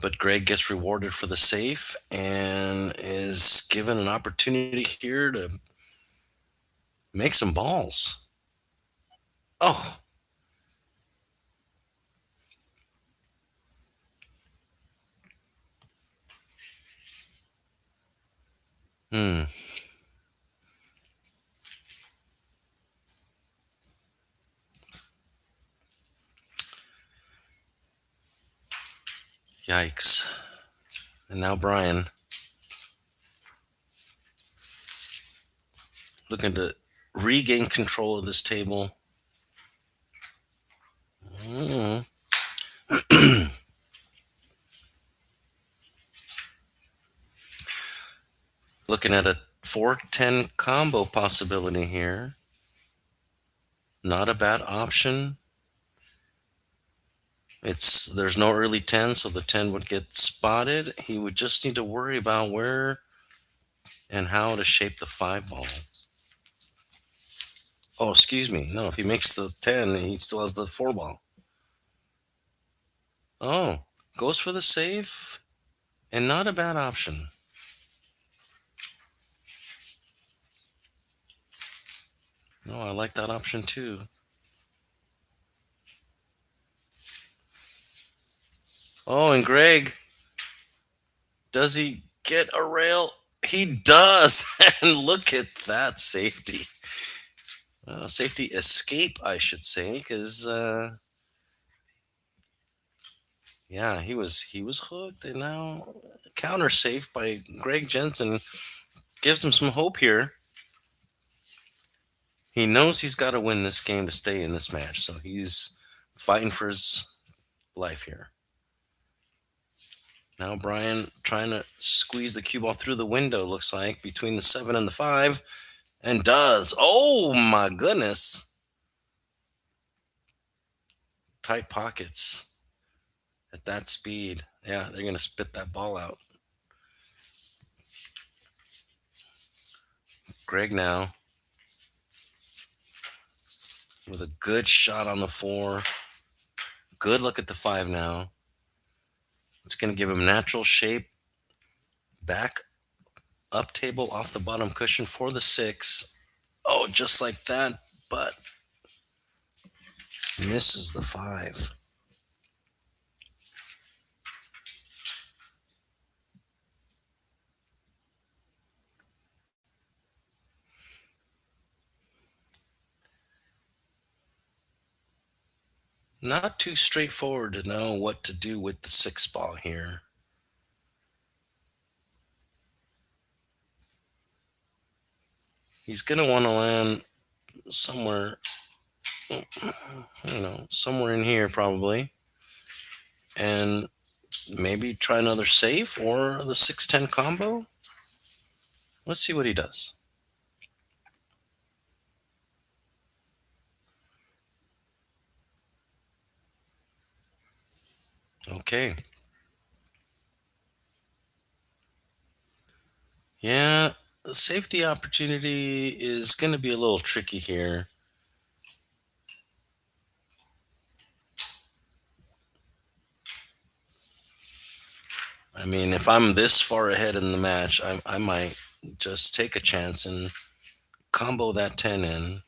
S1: But Greg gets rewarded for the save and is given an opportunity here to make some balls. Oh. Hmm. Yikes. And now Brian looking to regain control of this table. Mm. Looking at a 4-10 combo possibility here. Not a bad option. There's no early 10, so the 10 would get spotted. He would just need to worry about where and how to shape the 5 ball. Oh, excuse me. No, if he makes the 10, he still has the 4 ball. Oh, goes for the save, and not a bad option. No, I like that option too. Oh, and Greg, does he get a rail? He does. And look at that safety. Safety escape, I should say, because yeah, he was hooked, and now counter safe by Greg Jensen gives him some hope here. He knows he's got to win this game to stay in this match, so he's fighting for his life here. Now Brian trying to squeeze the cue ball through the window, looks like, between the 7 and the 5, and does. Oh my goodness. Tight pockets at that speed. Yeah, they're going to spit that ball out. Greg now with a good shot on the 4. Good look at the 5 now. It's going to give him natural shape. Back up table off the bottom cushion for the 6. Oh, just like that, but misses the 5. Not too straightforward to know what to do with the 6 ball here. He's going to want to land somewhere, somewhere in here probably. And maybe try another save or the 6-10 combo. Let's see what he does. Okay. Yeah, the safety opportunity is going to be a little tricky here. I mean, if I'm this far ahead in the match, I might just take a chance and combo that 10 in.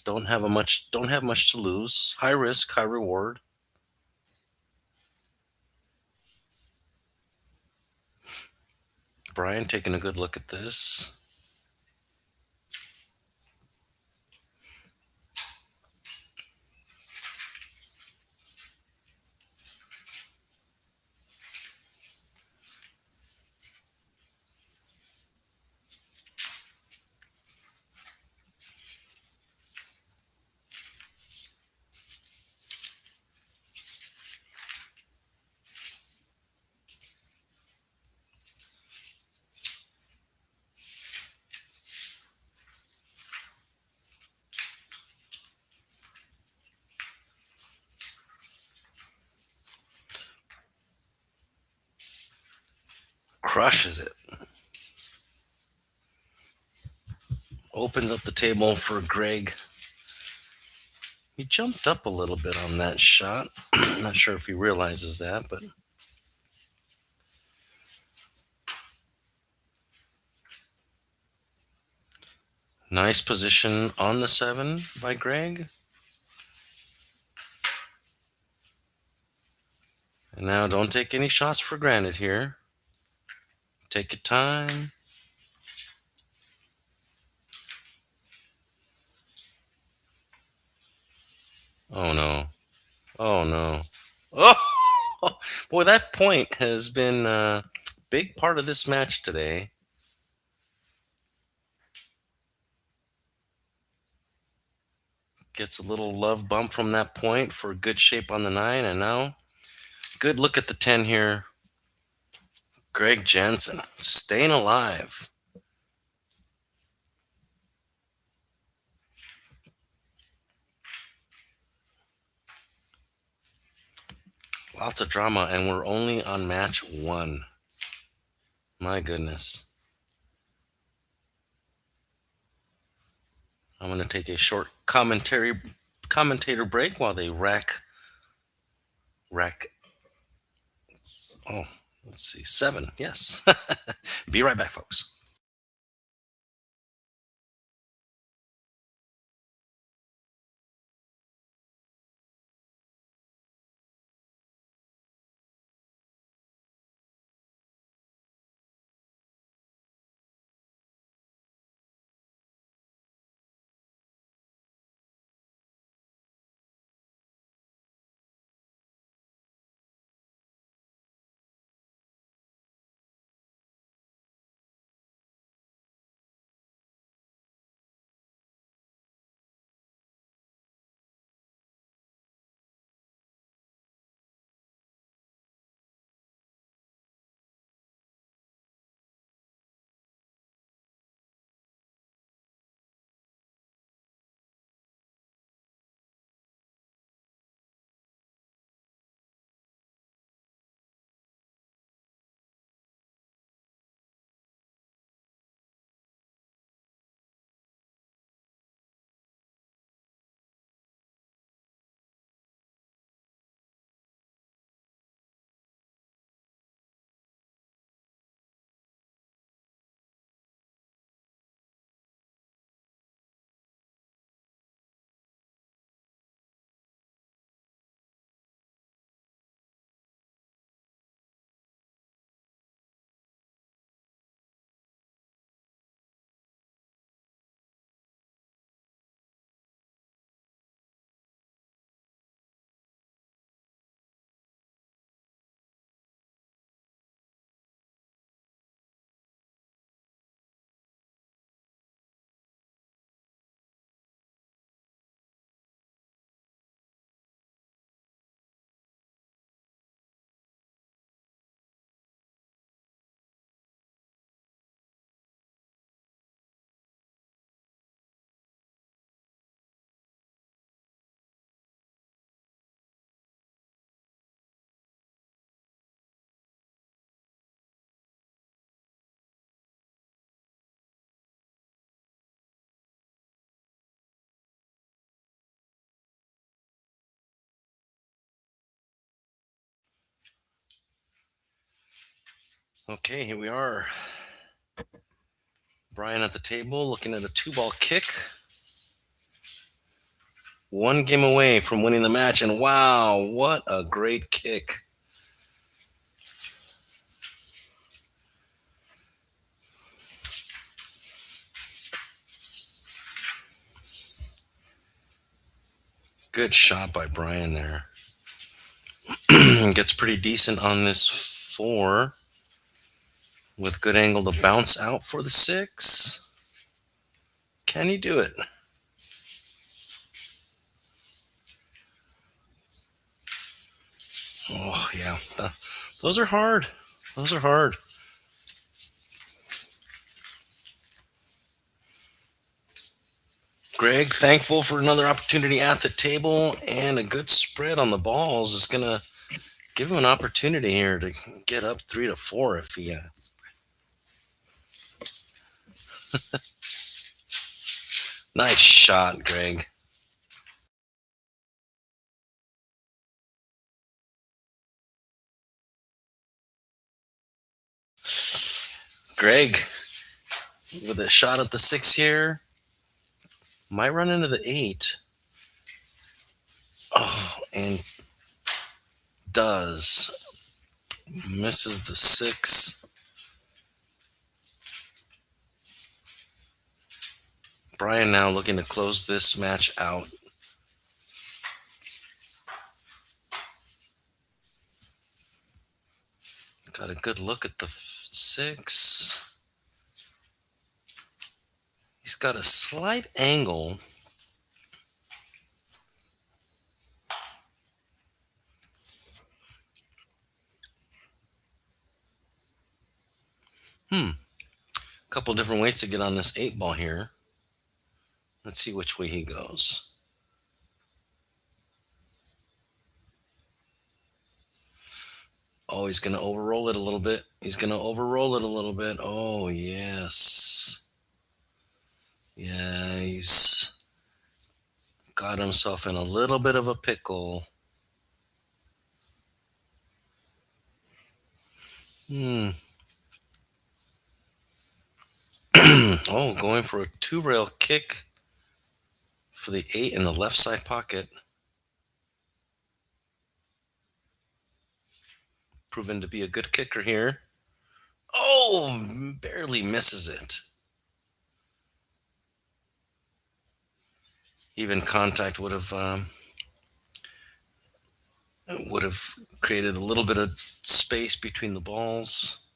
S1: Don't have much to lose. High risk, high reward. Brian taking a good look at this. Crushes it. Opens up the table for Greg. He jumped up a little bit on that shot. Not sure if he realizes that, but nice position on the 7 by Greg. And now don't take any shots for granted here. Take your time. Oh no. Oh no. Oh boy, that point has been a big part of this match today. Gets a little love bump from that point for good shape on the 9, and now good look at the 10 here. Greg Jensen staying alive. Lots of drama, and we're only on match 1. My goodness. I'm going to take a short commentator break while they rack. Oh, let's see, 7. Yes. Be right back, folks. Okay, here we are. Brian at the table looking at a 2-ball kick. 1 game away from winning the match, and wow, what a great kick. Good shot by Brian there. Gets pretty decent on this 4 with good angle to bounce out for the 6. Can he do it? Oh, yeah. Those are hard. Those are hard. Greg, thankful for another opportunity at the table, and a good spread on the balls is going to give him an opportunity here to get up 3-4 if he has. Nice shot, Greg. Greg with a shot at the 6 here. Might run into the 8. Oh, and does. Misses the 6. Brian now looking to close this match out. Got a good look at the 6. He's got a slight angle. A couple different ways to get on this 8 ball here. Let's see which way he goes. Oh, he's going to overroll it a little bit. He's going to overroll it a little bit. Oh, yes. Yeah, he's got himself in a little bit of a pickle. Oh, going for a 2-rail kick for the 8 in the left side pocket. Proven to be a good kicker here. Oh, barely misses it. Even contact would have created a little bit of space between the balls.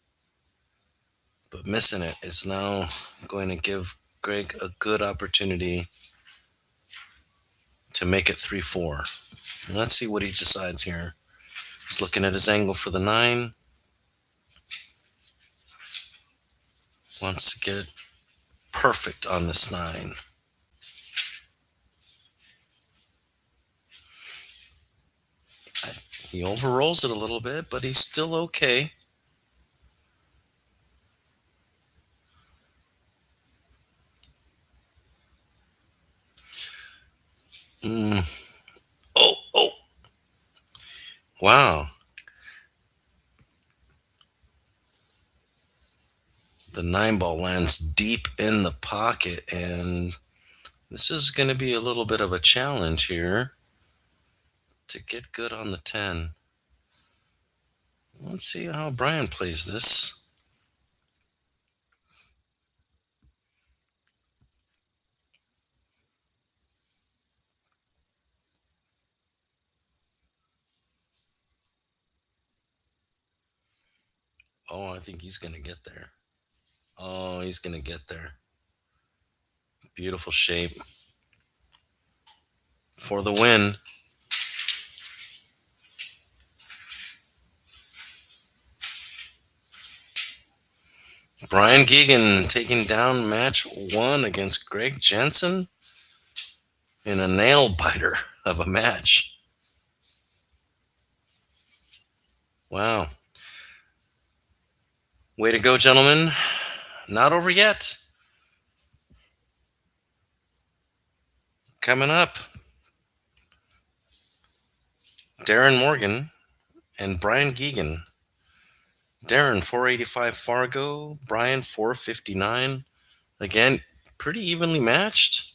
S1: But missing it is now going to give Greg a good opportunity to make it 3-4. Let's see what he decides here. He's looking at his angle for the 9. Wants to get it perfect on this 9. He overrolls it a little bit, but he's still okay. Oh. Wow. The 9 ball lands deep in the pocket, and this is going to be a little bit of a challenge here to get good on the 10. Let's see how Brian plays this. Oh, I think he's going to get there. Oh, he's going to get there. Beautiful shape for the win. Brian Geoghegan taking down match 1 against Greg JENSEN in a nail biter of a match. Wow. Way to go, gentlemen. Not over yet. Coming up, Darren Morgan and Brian Geoghegan. Darren, 485 Fargo. Brian, 459. Again, pretty evenly matched.